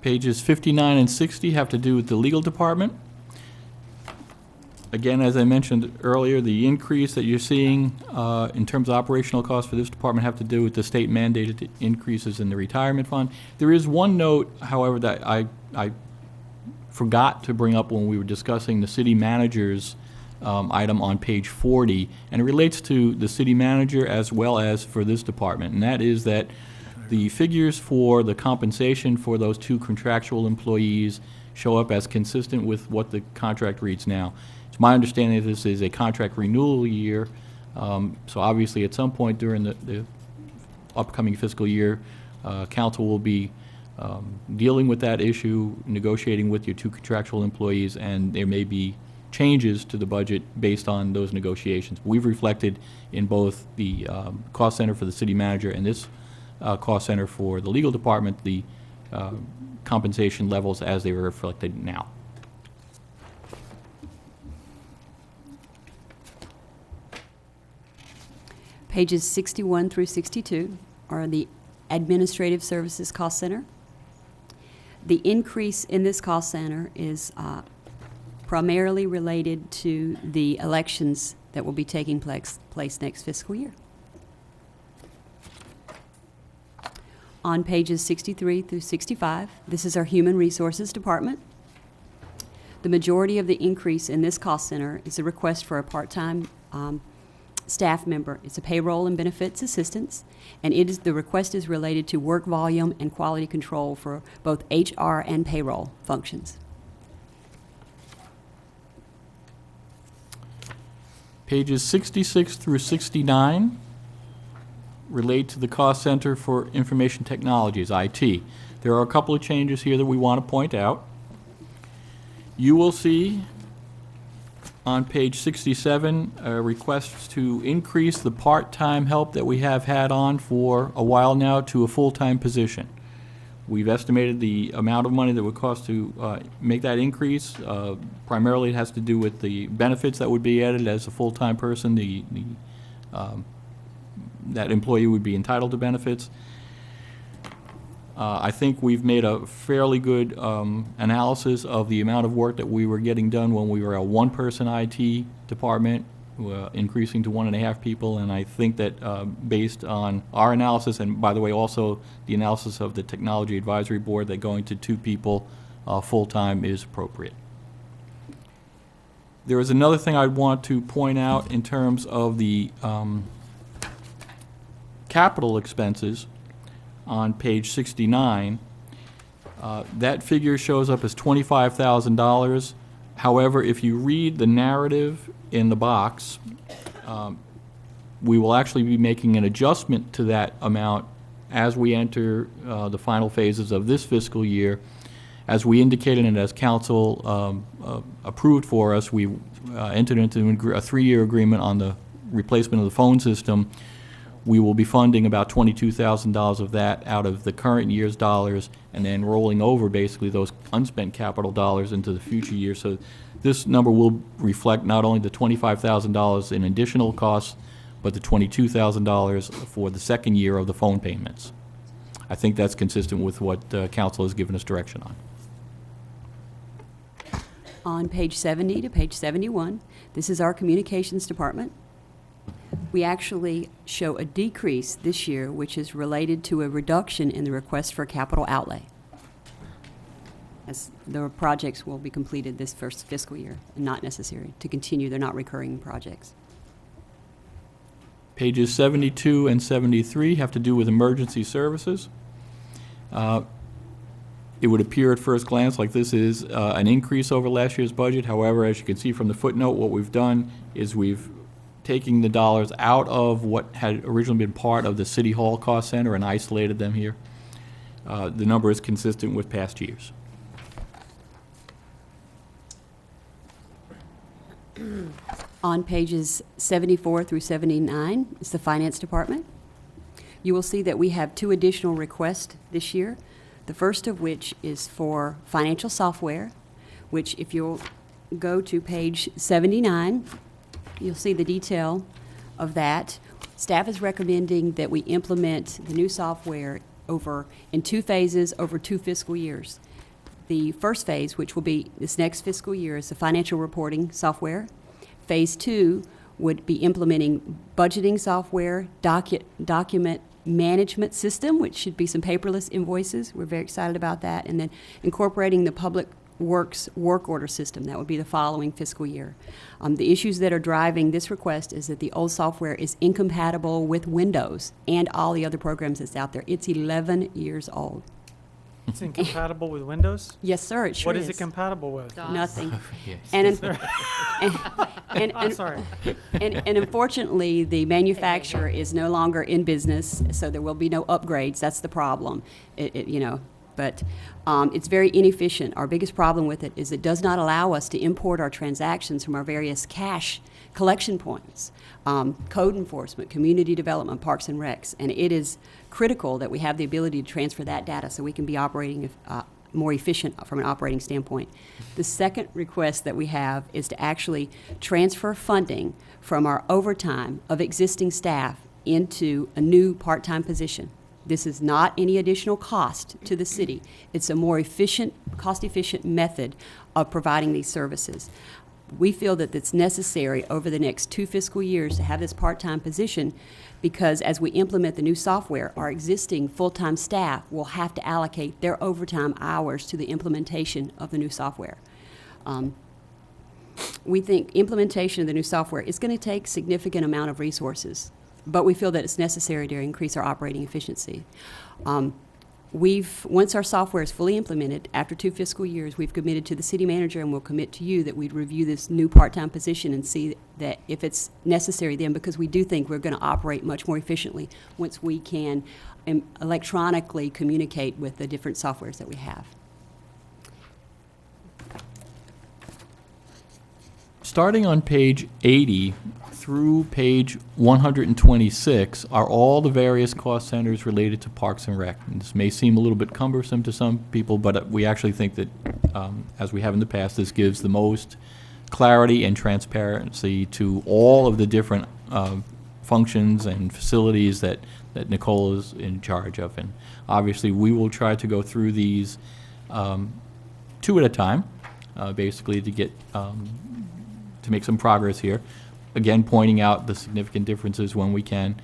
Pages 59 and 60 have to do with the legal department. Again, as I mentioned earlier, the increase that you're seeing in terms of operational costs for this department have to do with the state mandated increases in the retirement fund. There is one note, however, that I forgot to bring up when we were discussing the city manager's item on page 40, and it relates to the city manager as well as for this department, and that is that the figures for the compensation for those 2 contractual employees show up as consistent with what the contract reads now. It's my understanding that this is a contract renewal year, so obviously at some point during the upcoming fiscal year, council will be dealing with that issue, negotiating with your 2 contractual employees, and there may be changes to the budget based on those negotiations. We've reflected in both the cost center for the city manager and this cost center for the legal department the compensation levels as they were reflected now. Pages 61 through 62 are the administrative services cost center. The increase in this cost center is primarily related to the elections that will be taking place next fiscal year. On pages 63 through 65, this is our Human Resources Department. The majority of the increase in this cost center is a request for a part-time staff member. It's a payroll and benefits assistance, and the request is related to work volume and quality control for both HR and payroll functions. Pages 66 through 69 relate to the cost center for information technologies, IT. There are a couple of changes here that we want to point out. You will see on page 67 requests to increase the part-time help that we have had on for a while now to a full-time position. We've estimated the amount of money that would cost to make that increase. Primarily it has to do with the benefits that would be added as a full-time person. That employee would be entitled to benefits. I think we've made a fairly good analysis of the amount of work that we were getting done when we were a 1-person IT department, increasing to 1.5 people, and I think that based on our analysis, and by the way also the analysis of the Technology Advisory Board, that going to 2 people full-time is appropriate. There is another thing I'd want to point out in terms of the capital expenses on page 69. That figure shows up as $25,000. However, if you read the narrative in the box, we will actually be making an adjustment to that amount as we enter the final phases of this fiscal year. As we indicated and as council approved for us, we entered into a 3-year agreement on the replacement of the phone system. We will be funding about $22,000 of that out of the current year's dollars, and then rolling over basically those unspent capital dollars into the future year. So this number will reflect not only the $25,000 in additional costs, but the $22,000 for the second year of the phone payments. I think that's consistent with what council has given us direction on. On page 70 to page 71, this is our communications department. We actually show a decrease this year, which is related to a reduction in the request for capital outlay, as the projects will be completed this first fiscal year and not necessary to continue. They're not recurring projects. Pages 72 and 73 have to do with emergency services. It would appear at first glance like this is an increase over last year's budget. However, as you can see from the footnote, what we've done is we've taken the dollars out of what had originally been part of the City Hall cost center and isolated them here. The number is consistent with past years. On pages 74 through 79 is the Finance Department. You will see that we have 2 additional requests this year, the first of which is for financial software, which if you'll go to page 79, you'll see the detail of that. Staff is recommending that we implement the new software in 2 phases over 2 fiscal years. The first phase, which will be this next fiscal year, is the financial reporting software. Phase 2 would be implementing budgeting software, document management system, which should be some paperless invoices. We're very excited about that. And then incorporating the public works work order system. That would be the following fiscal year. The issues that are driving this request is that the old software is incompatible with Windows and all the other programs that's out there. It's 11 years old. It's incompatible with Windows? Yes, sir, it sure What is. is it compatible with? Nothing. Yes. I'm sorry. And unfortunately, the manufacturer is no longer in business, so there will be no upgrades. That's the problem. But it's very inefficient. Our biggest problem with it is it does not allow us to import our transactions from our various cash collection points, code enforcement, community development, parks and recs, and it is critical that we have the ability to transfer that data so we can be operating more efficient from an operating standpoint. The second request that we have is to actually transfer funding from our overtime of existing staff into a new part-time position. This is not any additional cost to the city. It's a more efficient, cost-efficient method of providing these services. We feel that it's necessary over the next 2 fiscal years to have this part-time position because as we implement the new software, our existing full-time staff will have to allocate their overtime hours to the implementation of the new software. We think implementation of the new software is going to take a significant amount of resources, but we feel that it's necessary to increase our operating efficiency. Once our software is fully implemented, after 2 fiscal years, we've committed to the city manager and we'll commit to you that we'd review this new part-time position and see that if it's necessary then, because we do think we're going to operate much more efficiently once we can electronically communicate with the different softwares that we have. Starting on page 80 through page 126 are all the various cost centers related to Parks and Rec. And this may seem a little bit cumbersome to some people, but we actually think that, as we have in the past, this gives the most clarity and transparency to all of the different functions and facilities that Nicole is in charge of. And obviously, we will try to go through these 2 at a time, basically to get to make some progress here. Again, pointing out the significant differences when we can,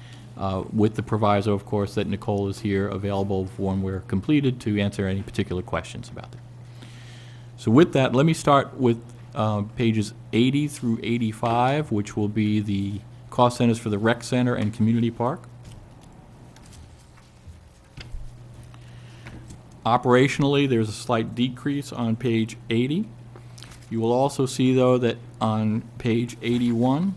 with the proviso, of course, that Nicole is here available when we're completed to answer any particular questions about it. So with that, let me start with pages 80 through 85, which will be the cost centers for the rec center and community park. Operationally, there's a slight decrease on page 80. You will also see, though, that on page 81,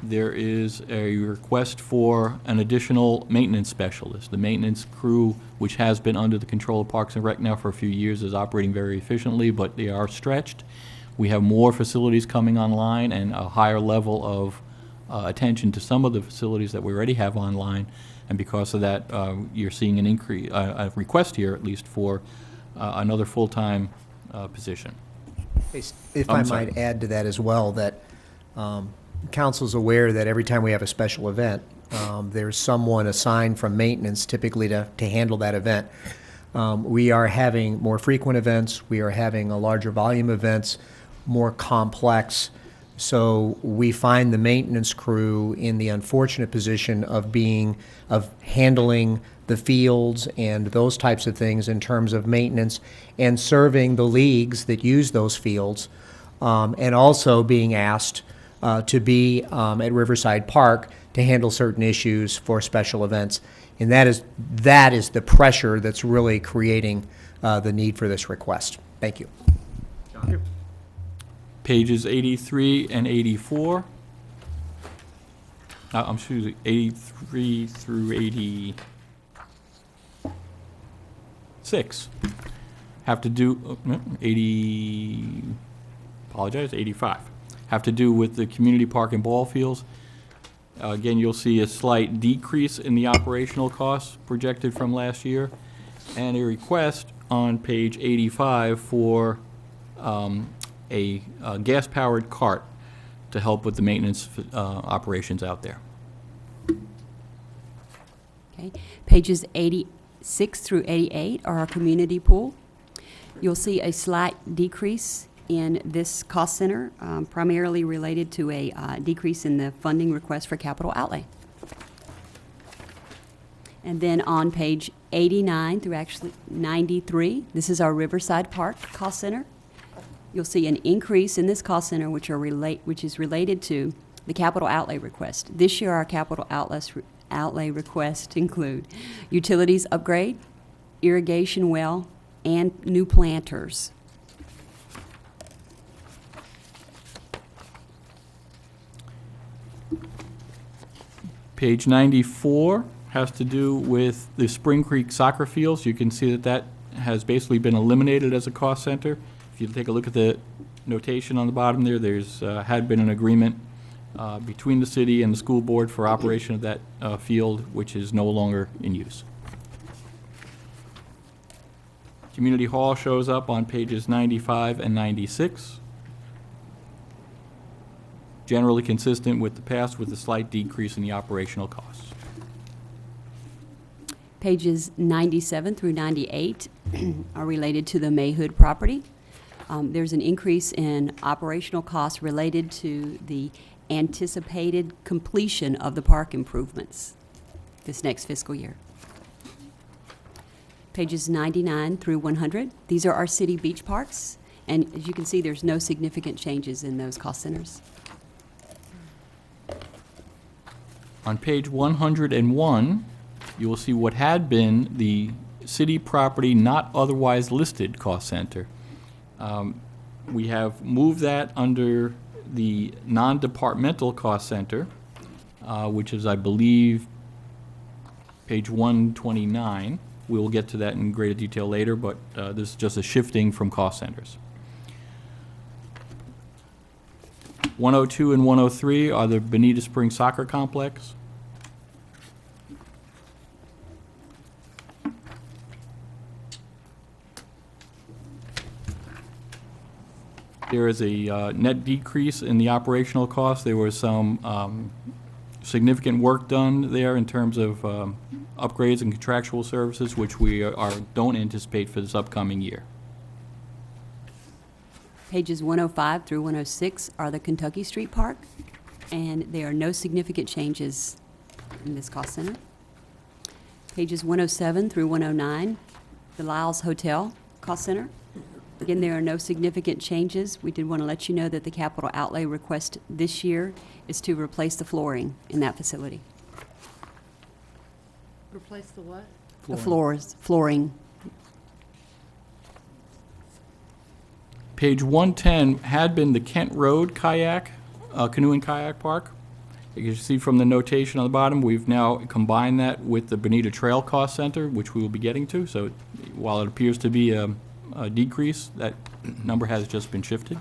there is a request for an additional maintenance specialist. The maintenance crew, which has been under the control of Parks and Rec now for a few years, is operating very efficiently, but they are stretched. We have more facilities coming online and a higher level of attention to some of the facilities that we already have online, and because of that, you're seeing an increase, a request here at least for another full-time position. If I'm I sorry. might add to that as well, that council's aware that every time we have a special event, there's someone assigned from maintenance typically to handle that event. We are having more frequent events, we are having a larger volume of events, more complex. So we find the maintenance crew in the unfortunate position of handling the fields and those types of things in terms of maintenance and serving the leagues that use those fields, and also being asked to be at Riverside Park to handle certain issues for special events. And that is the pressure that's really creating the need for this request. Thank you. Pages 83 and 84. I'm excuse me, 83 through 86 have to do, 85, have to do with the community park and ball fields. Again, you'll see a slight decrease in the operational costs projected from last year, and a request on page 85 for a gas-powered cart to help with the maintenance operations out there. Okay. Pages 86 through 88 are our community pool. You'll see a slight decrease in this cost center, primarily related to a decrease in the funding request for capital outlay. And then on page 89 through actually 93, this is our Riverside Park cost center. You'll see an increase in this cost center, which is related to the capital outlay request. This year, our capital outlay requests include utilities upgrade, irrigation well, and new planters. Page 94 has to do with the Spring Creek soccer fields. You can see that that has basically been eliminated as a cost center. If you take a look at the notation on the bottom there, there's had been an agreement between the city and the school board for operation of that field, which is no longer in use. Community Hall shows up on pages 95 and 96. Generally consistent with the past, with a slight decrease in the operational costs. Pages 97 through 98 are related to the Mayhood property. There's an increase in operational costs related to the anticipated completion of the park improvements this next fiscal year. Pages 99 through 100, these are our city beach parks, and as you can see, there's no significant changes in those cost centers. On page 101, you will see what had been the city property not otherwise listed cost center. We have moved that under the non-departmental cost center, which is, I believe, page 129. We will get to that in greater detail later, but this is just a shifting from cost centers. 102 and 103 are the Bonita Springs Soccer Complex. There is a net decrease in the operational cost. There was some significant work done there in terms of upgrades and contractual services, which we don't anticipate for this upcoming year. Pages 105 through 106 are the Kentucky Street Park, and there are no significant changes in this cost center. Pages 107 through 109, the Lyles Hotel cost center. Again, there are no significant changes. We did want to let you know that the capital outlay request this year is to replace the flooring in that facility. Replace the what? The flooring. Page 110 had been the Kent Road kayak, canoe and kayak park. You can see from the notation on the bottom, we've now combined that with the Bonita Trail Cost Center, which we will be getting to. So while it appears to be a decrease, that number has just been shifted.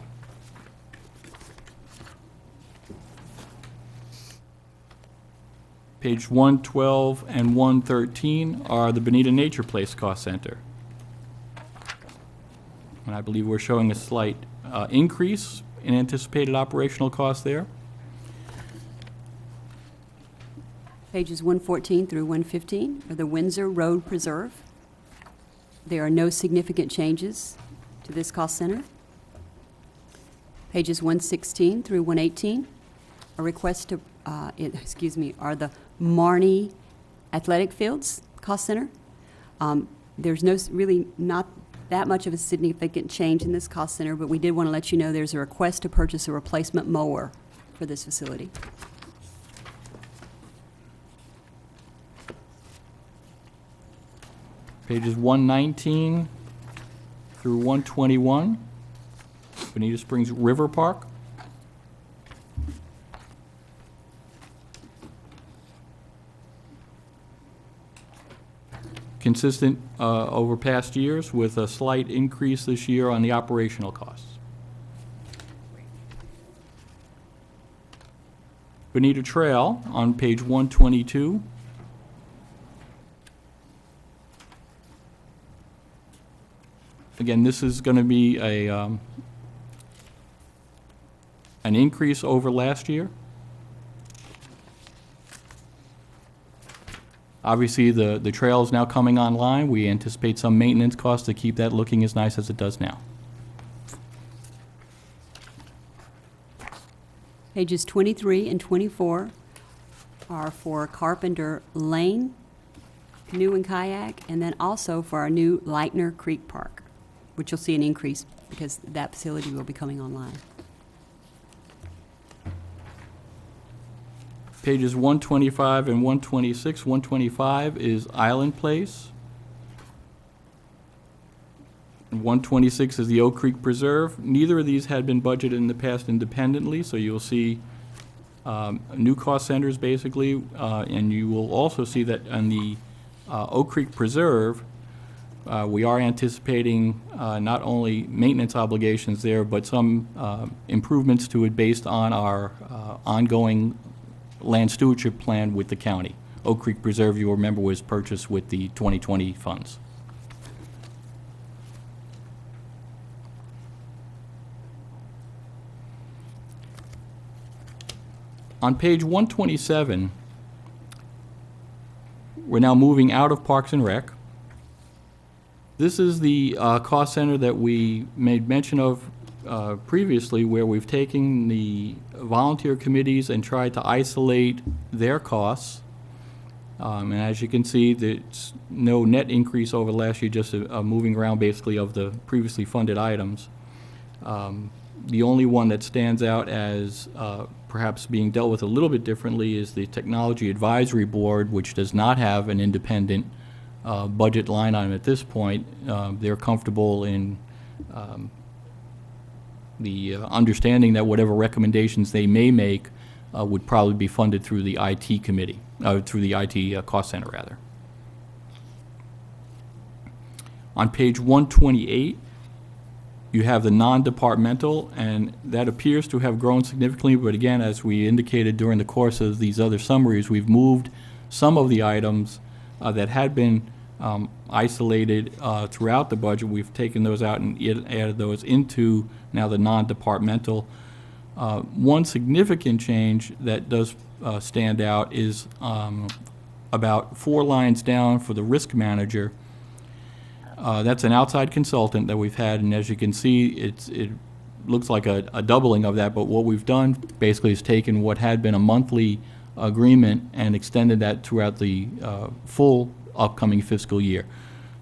Page 112 and 113 are the Bonita Nature Place Cost Center. And I believe we're showing a slight increase in anticipated operational costs there. Pages 114 through 115 are the Windsor Road Preserve. There are no significant changes to this cost center. Pages 116 through 118 are requests to, are the Marnie Athletic Fields Cost Center. There's really not that much of a significant change in this cost center, but we did want to let you know there's a request to purchase a replacement mower for this facility. Pages 119 through 121, Bonita Springs River Park. Consistent over past years with a slight increase this year on the operational costs. Bonita Trail on page 122. Again, this is going to be an increase over last year. Obviously, the trail is now coming online. We anticipate some maintenance costs to keep that looking as nice as it does now. Pages 23 and 24 are for Carpenter Lane, Canoe and Kayak, and then also for our new Lightner Creek Park, which you'll see an increase because that facility will be coming online. Pages 125 and 126. 125 is Island Place. And 126 is the Oak Creek Preserve. Neither of these had been budgeted in the past independently, so you'll see new cost centers basically, and you will also see that on the Oak Creek Preserve, we are anticipating not only maintenance obligations there, but some improvements to it based on our ongoing land stewardship plan with the county. Oak Creek Preserve, you'll remember, was purchased with the 2020 funds. On page 127, we're now moving out of Parks and Rec. This is the cost center that we made mention of previously, where we've taken the volunteer committees and tried to isolate their costs. And as you can see, there's no net increase over last year, just a moving around basically of the previously funded items. The only one that stands out as perhaps being dealt with a little bit differently is the Technology Advisory Board, which does not have an independent budget line item at this point. They're comfortable in the understanding that whatever recommendations they may make would probably be funded through the IT committee, through the IT cost center, rather. On page 128, you have the non-departmental, and that appears to have grown significantly, but again, as we indicated during the course of these other summaries, we've moved some of the items that had been isolated throughout the budget. We've taken those out and added those into now the non-departmental. One significant change that does stand out is about 4 lines down for the risk manager. That's an outside consultant that we've had, and as you can see, it looks like a doubling of that, but what we've done basically is taken what had been a monthly agreement and extended that throughout the full upcoming fiscal year.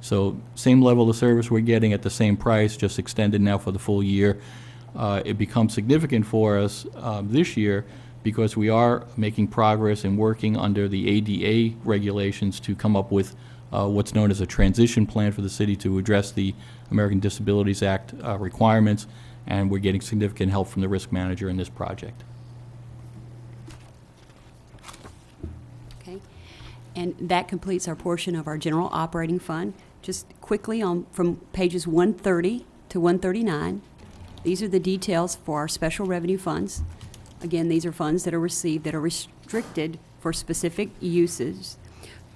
So same level of service we're getting at the same price, just extended now for the full year. It becomes significant for us this year because we are making progress and working under the ADA regulations to come up with what's known as a transition plan for the city to address the American Disabilities Act requirements, and we're getting significant help from the risk manager in this project. Okay, and that completes our portion of our general operating fund. Just quickly on from pages 130 to 139, these are the details for our special revenue funds. Again, these are funds that are received that are restricted for specific uses.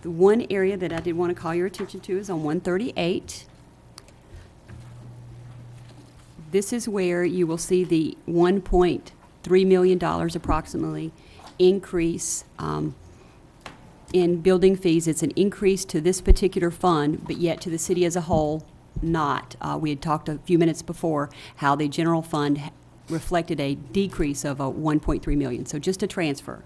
The one area that I did want to call your attention to is on 138. This is where you will see the $1.3 million approximately increase in building fees. It's an increase to this particular fund, but yet to the city as a whole, not. We had talked a few minutes before how the general fund reflected a decrease of $1.3 million. So just a transfer.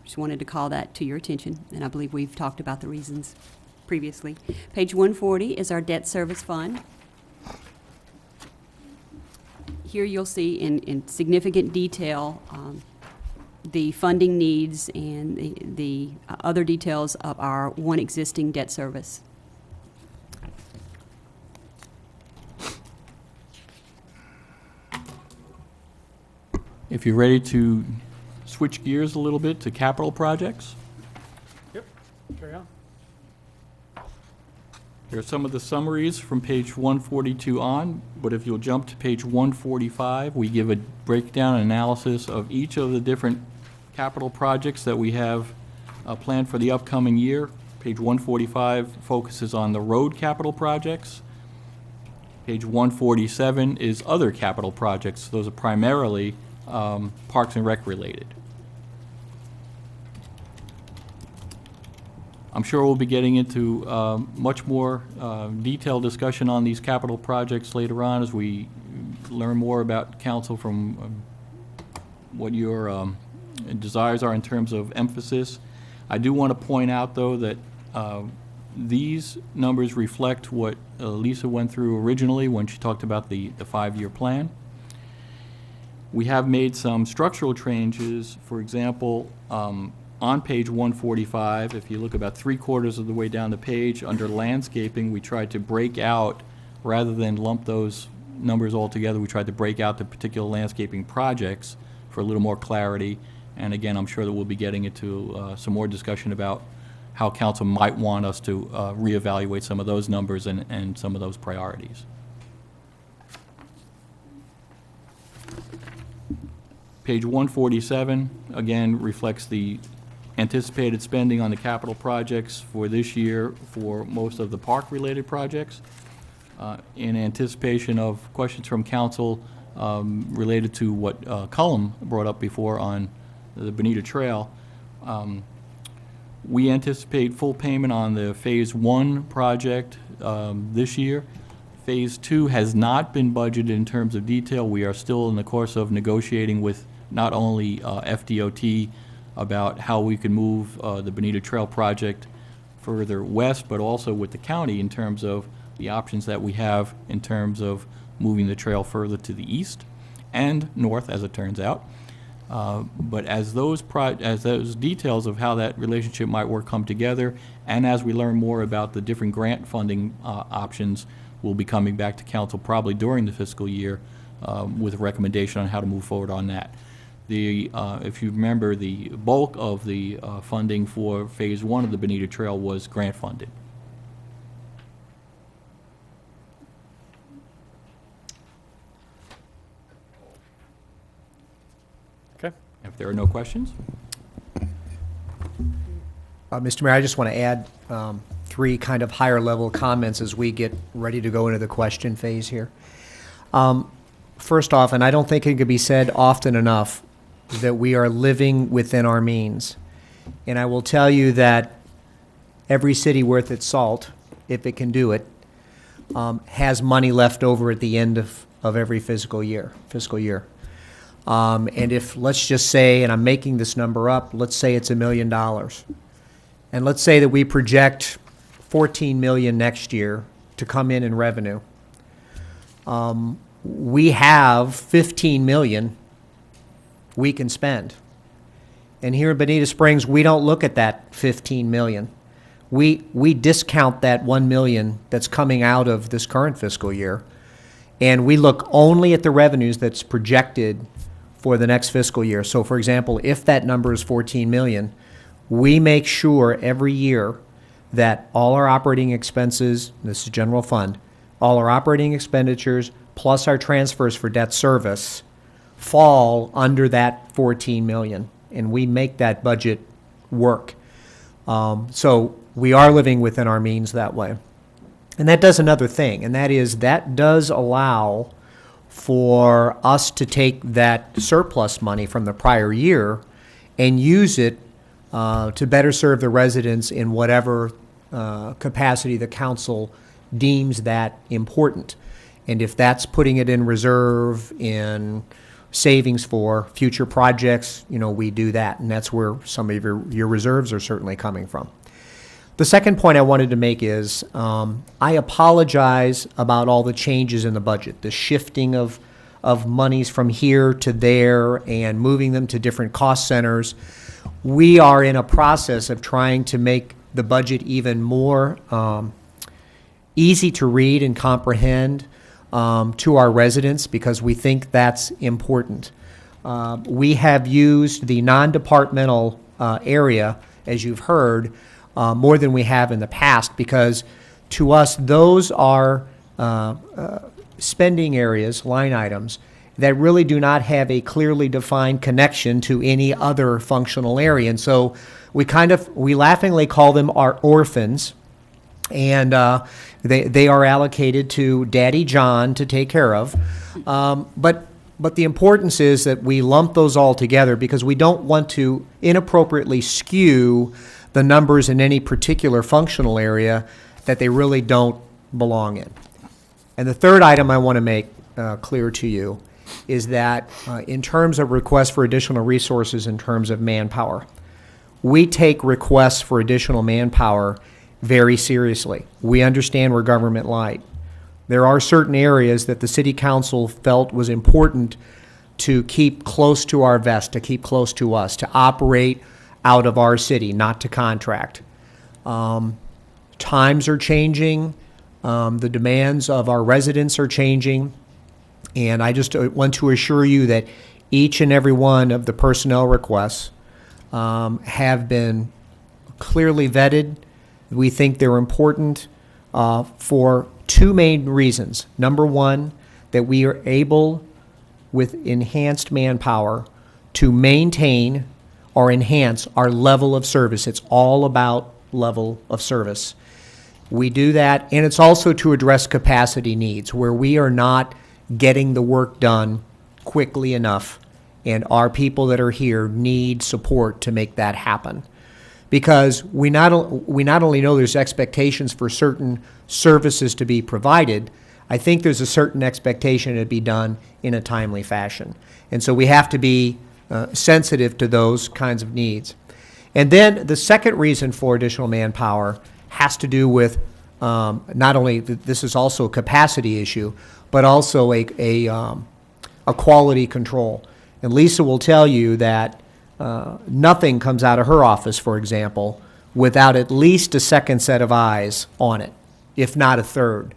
Just wanted to call that to your attention, and I believe we've talked about the reasons previously. Page 140 is our debt service fund. Here you'll see in significant detail the funding needs and the other details of our one existing debt service. If you're ready to switch gears a little bit to capital projects, Yep, carry on. here are some of the summaries from page 142 on, but if you'll jump to page 145, we give a breakdown analysis of each of the different capital projects that we have planned for the upcoming year. Page 145 focuses on the road capital projects. Page 147 is other capital projects. Those are primarily Parks and Rec related. I'm sure we'll be getting into much more detailed discussion on these capital projects later on as we learn more about council from what your desires are in terms of emphasis. I do want to point out, though, that these numbers reflect what Lisa went through originally when she talked about the five-year plan. We have made some structural changes. For example, on page 145, if you look about 3/4 of the way down the page, under landscaping, we tried to break out, rather than lump those numbers all together, we tried to break out the particular landscaping projects for a little more clarity. And again, I'm sure that we'll be getting into some more discussion about how council might want us to reevaluate some of those numbers and some of those priorities. Page 147, again, reflects the anticipated spending on the capital projects for this year for most of the park-related projects. In anticipation of questions from council related to what Cullum brought up before on the Bonita Trail, we anticipate full payment on the Phase 1 project this year. Phase 2 has not been budgeted in terms of detail. We are still in the course of negotiating with not only FDOT about how we can move the Bonita Trail project further west, but also with the county in terms of the options that we have in terms of moving the trail further to the east and north, as it turns out. But as those details of how that relationship might work come together, and as we learn more about the different grant funding options, we'll be coming back to council probably during the fiscal year with a recommendation on how to move forward on that. If you remember, the bulk of the funding for Phase 1 of the Bonita Trail was grant funded. Okay. If there are no questions? Mr. Mayor, I just want to add three kind of higher level comments as we get ready to go into the question phase here. First off, and I don't think it could be said often enough, that we are living within our means. And I will tell you that every city worth its salt, if it can do it, has money left over at the end of every fiscal year. And if, let's just say, and I'm making this number up, let's say it's $1 million. And let's say that we project $14 million next year to come in revenue. We have $15 million we can spend. And here in Bonita Springs, we don't look at that $15 million. We discount that $1 million that's coming out of this current fiscal year, and we look only at the revenues that's projected for the next fiscal year. So, for example, if that number is $14 million, we make sure every year that all our operating expenses, this is general fund, all our operating expenditures plus our transfers for debt service fall under that $14 million. And we make that budget work. So we are living within our means that way. And that does another thing, and that is that does allow for us to take that surplus money from the prior year and use it to better serve the residents in whatever capacity the council deems that important. And if that's putting it in reserve, in savings for future projects, we do that, and that's where some of your reserves are certainly coming from. The second point I wanted to make is I apologize about all the changes in the budget, the shifting of monies from here to there and moving them to different cost centers. We are in a process of trying to make the budget even more easy to read and comprehend to our residents, because we think that's important. We have used the non-departmental area, as you've heard, more than we have in the past, because to us, those are spending areas, line items, that really do not have a clearly defined connection to any other functional area. And so we laughingly call them our orphans, and they are allocated to Daddy John to take care of. But the importance is that we lump those all together, because we don't want to inappropriately skew the numbers in any particular functional area that they really don't belong in. And the third item I want to make clear to you is that in terms of requests for additional resources in terms of manpower, we take requests for additional manpower very seriously. We understand we're government light. There are certain areas that the city council felt was important to keep close to our vest, to keep close to us, to operate out of our city, not to contract. Times are changing. The demands of our residents are changing. And I just want to assure you that each and every one of the personnel requests have been clearly vetted. We think they're important for two main reasons. Number one, that we are able, with enhanced manpower, to maintain or enhance our level of service. It's all about level of service. We do that, and it's also to address capacity needs where we are not getting the work done quickly enough, and our people that are here need support to make that happen. Because we not only know there's expectations for certain services to be provided, I think there's a certain expectation to be done in a timely fashion. And so we have to be sensitive to those kinds of needs. And then the second reason for additional manpower has to do with not only, this is also a capacity issue, but also a quality control. And Lisa will tell you that nothing comes out of her office, for example, without at least a second set of eyes on it, if not a third.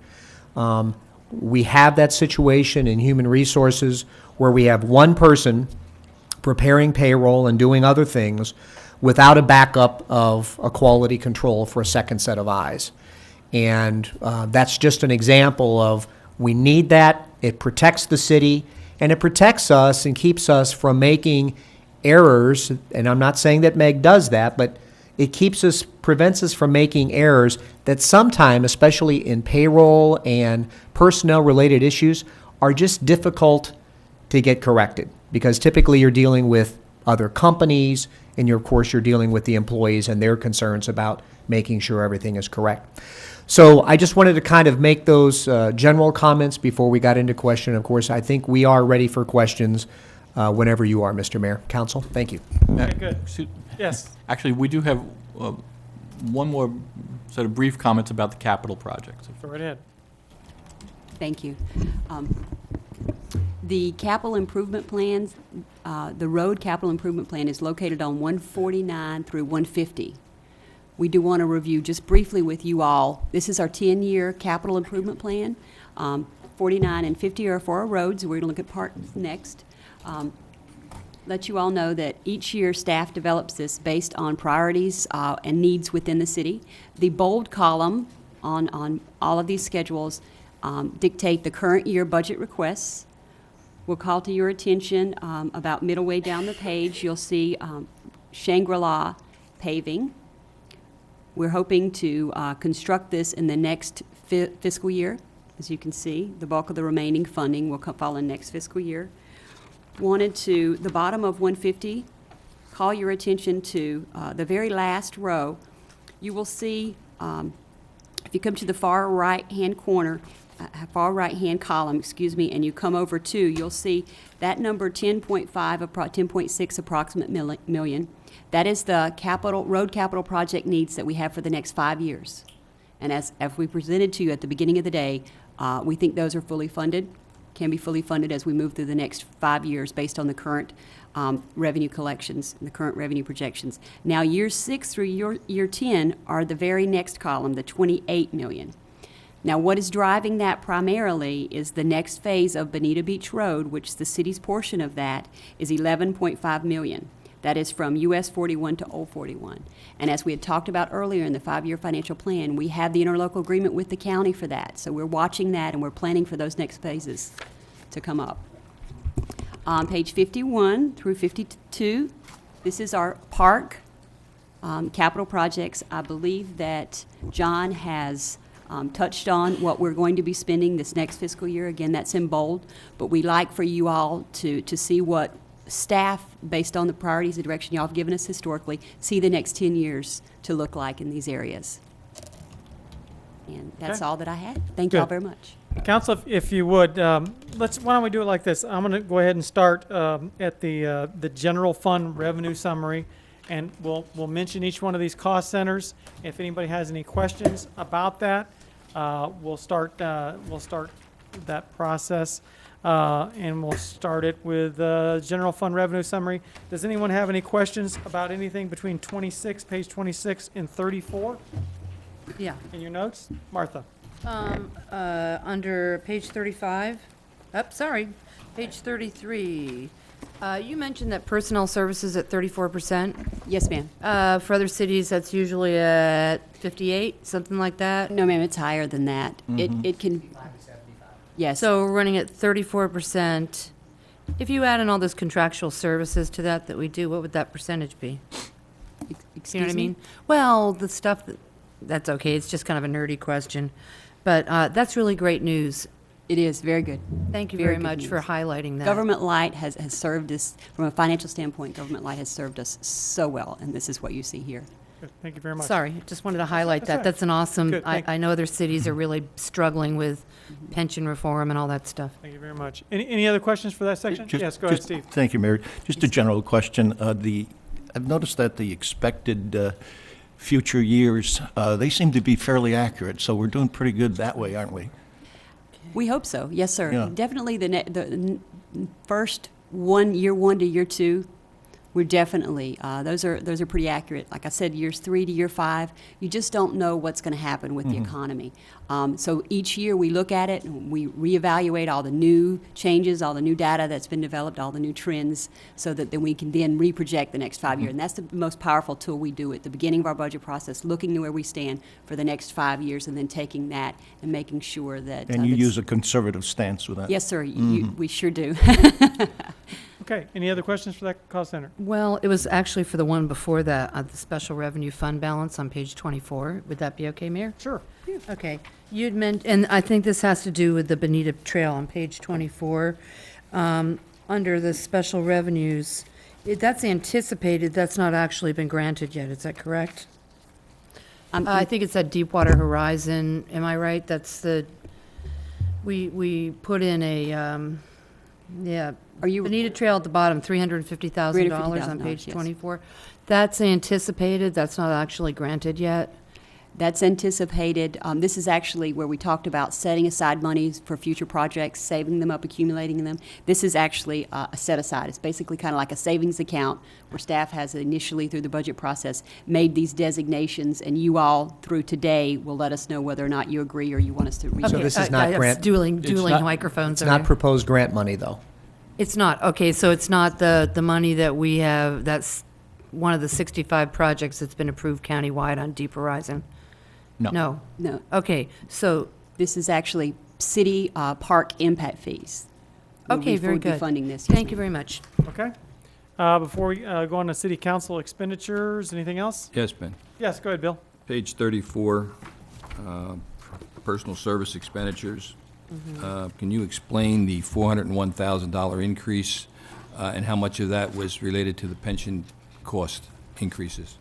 We have that situation in human resources where we have one person preparing payroll and doing other things without a backup of a quality control for a second set of eyes. And that's just an example of we need that. It protects the city, and it protects us and keeps us from making errors. And I'm not saying that Meg does that, but it prevents us from making errors that sometimes, especially in payroll and personnel-related issues, are just difficult to get corrected. Because typically you're dealing with other companies, and of course you're dealing with the employees and their concerns about making sure everything is correct. So I just wanted to kind of make those general comments before we got into question. Of course, I think we are ready for questions whenever you are, Mr. Mayor. Council, thank you. Okay, good. Yes. Actually, we do have one more sort of brief comments about the capital project. Go right ahead. Thank you. The capital improvement plans, the road capital improvement plan is located on 149 through 150. We do want to review just briefly with you all. This is our 10-year capital improvement plan. 49 and 50 are for our roads. We're going to look at part next. Let you all know that each year staff develops this based on priorities and needs within the city. The bold column on all of these schedules dictate the current year budget requests. We'll call to your attention about middle way down the page, you'll see Shangri-La paving. We're hoping to construct this in the next fiscal year. As you can see, the bulk of the remaining funding will fall in next fiscal year. Wanted to, the bottom of 150, call your attention to the very last row. You will see, if you come to the far right-hand corner, far right-hand column, excuse me, and you come over to, you'll see that number 10.6 approximate million. That is the road capital project needs that we have for the next 5 years. And as we presented to you at the beginning of the day, we think those are fully funded, can be fully funded as we move through the next 5 years based on the current revenue collections and the current revenue projections. Now, year 6 through year 10 are the very next column, the 28 million. Now, what is driving that primarily is the next phase of Bonita Beach Road, which the city's portion of that is 11.5 million. That is from US 41 to Old 41. And as we had talked about earlier in the 5-year financial plan, we have the interlocal agreement with the county for that. So we're watching that and we're planning for those next phases to come up. On page 51 through 52, this is our park capital projects. I believe that John has touched on what we're going to be spending this next fiscal year. Again, that's in bold, but we like for you all to see what staff, based on the priorities and direction y'all have given us historically, see the next 10 years to look like in these areas. And that's all that I had. Thank y'all very much. Council, if you would, why don't we do it like this? I'm going to go ahead and start at the general fund revenue summary, and we'll mention each one of these cost centers. If anybody has any questions about that, we'll start that process. And we'll start it with general fund revenue summary. Does anyone have any questions about anything between page 26 and 34 Yeah. in your notes? Martha? Under page 35, page 33, you mentioned that personnel services at 34%. Yes, ma'am. For other cities, that's usually at 58, something like that. No, ma'am, it's higher than that. It can. Yes. So we're running at 34%. If you add in all those contractual services to that we do, what would that percentage be? Excuse You know what I me? mean? Well, the stuff that's okay. It's just kind of a nerdy question, but that's really great news. It is very good. Thank you Very very good much news. for highlighting that. Government Light has served us, from a financial standpoint, Government Light has served us so well, and this is what you see here. Good. Thank you very much. Sorry, just wanted to highlight That's that. right. That's an awesome, Good, thank I know other cities are really struggling with pension reform and all that stuff. Thank you very much. Any other questions for that section? Yes, go ahead, Steve. Thank you, Mayor. Just a general question. I've noticed that the expected future years, they seem to be fairly accurate, so we're doing pretty good that way, aren't we? We hope so. Yes, sir. Yeah. Definitely the first year 1 to year 2, we're definitely, those are pretty accurate. Like I said, years 3 to year 5, you just don't know what's going to happen with the economy. So each year we look at it and we reevaluate all the new changes, all the new data that's been developed, all the new trends, so that then we can then reproject the next 5 years. And that's the most powerful tool we do at the beginning of our budget process, looking to where we stand for the next 5 years and then taking that and making sure that. And you that's- use a conservative stance with that? Yes, sir. We sure do. Okay, any other questions for that cost center? Well, it was actually for the one before that, the special revenue fund balance on page 24. Would that be okay, Mayor? Sure. Okay. You'd meant, and I think this has to do with the Bonita Trail on page 24. Under the special revenues, that's anticipated, that's not actually been granted yet, is that correct? I think it's that Deepwater Horizon, am I right? That's we put in a, Are you? Bonita Trail at the bottom, $350,000 on $350,000, page yes. 24. That's anticipated, that's not actually granted yet? That's anticipated. This is actually where we talked about setting aside monies for future projects, saving them up, accumulating them. This is actually a set aside. It's basically kind of like a savings account where staff has initially, through the budget process, made these designations, and you all, through today, will let us know whether or not you agree or you want us to So this is not grant. Dueling not- microphones. It's not proposed grant money, though. It's not, okay, so it's not the money that we have, that's one of the 65 projects that's been approved countywide on Deep Horizon? No. No. Okay, so, This is actually city park impact fees. okay, very We will good. be funding this. Yes, Thank you ma'am. very much. Okay. Before we go on to city council expenditures, anything else? Yes, Ben. Yes, go ahead, Bill. Page 34, personal service expenditures. Can you explain the $401,000 increase and how much of that was related to the pension cost increases?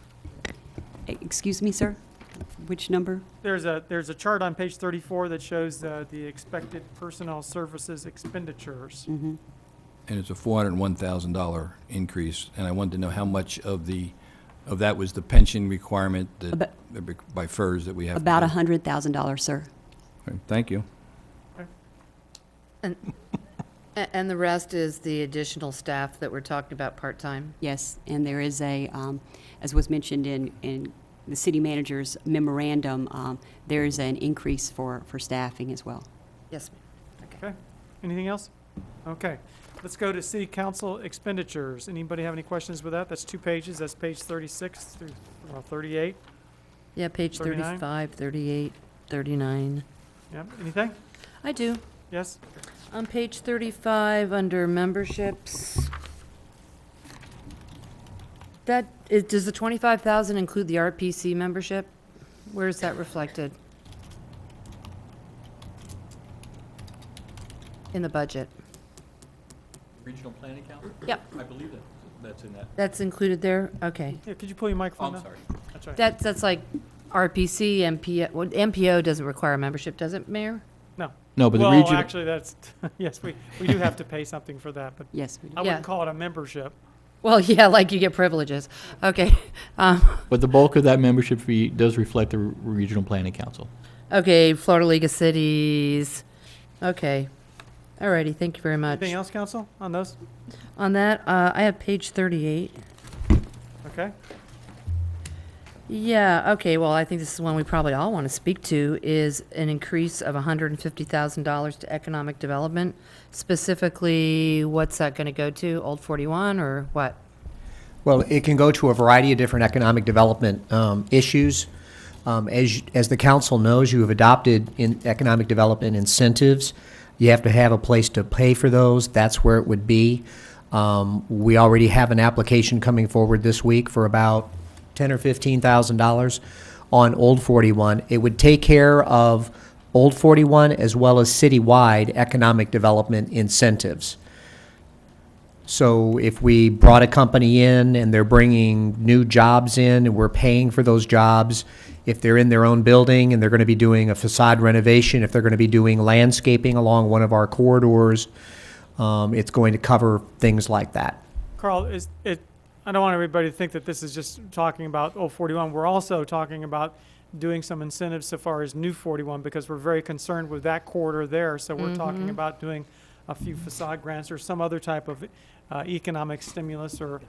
Excuse me, sir? Which number? There's a chart on page 34 that shows the expected personnel services expenditures. Mhm. And it's a $401,000 increase, and I wanted to know how much of that was the pension requirement that, by FERS that we have. About to do. $100,000, sir. Okay, thank you. And the rest is the additional staff that we're talking about part-time? Yes, and there is a, as was mentioned in the city manager's memorandum, there is an increase for staffing as well. Yes, ma'am. Okay. Anything else? Okay. Let's go to city council expenditures. Anybody have any questions with that? That's 2 pages. That's page 36 through 38. Yeah, page 39? 35, 38, 39. Yeah. Anything? I do. Yes? On page 35, under memberships, does the 25,000 include the RPC membership? Where is that reflected? In the budget? Regional Planning Council? Yep. I believe that's in that. That's included there? Okay. Yeah, could you pull your microphone I'm down? sorry. That's right. That's like RPC, MPO. Well, MPO doesn't require membership, does it, Mayor? No. No, but the well, regional. actually, that's, yes, we do have to pay something for that, but Yes, we do. I wouldn't call it a membership. Well, yeah, like you get privileges. Okay. But the bulk of that membership fee does reflect the Regional Planning Council. Okay, Florida League of Cities. Okay. All righty, thank you very much. Anything else, council, on those? On that, I have page 38. Okay. Yeah, okay, well, I think this is one we probably all want to speak to, is an increase of $150,000 to economic development. Specifically, what's that going to go to? Old 41 or what? Well, it can go to a variety of different economic development issues. As the council knows, you have adopted in economic development incentives. You have to have a place to pay for those. That's where it would be. We already have an application coming forward this week for about $10,000 or $15,000 on Old 41. It would take care of Old 41 as well as citywide economic development incentives. So if we brought a company in and they're bringing new jobs in and we're paying for those jobs, if they're in their own building and they're going to be doing a facade renovation, if they're going to be doing landscaping along one of our corridors, it's going to cover things like that. Carl, I don't want everybody to think that this is just talking about Old 41. We're also talking about doing some incentives so far as New 41 because we're very concerned with that corridor there. So we're talking about doing a few facade grants or some other type of economic stimulus or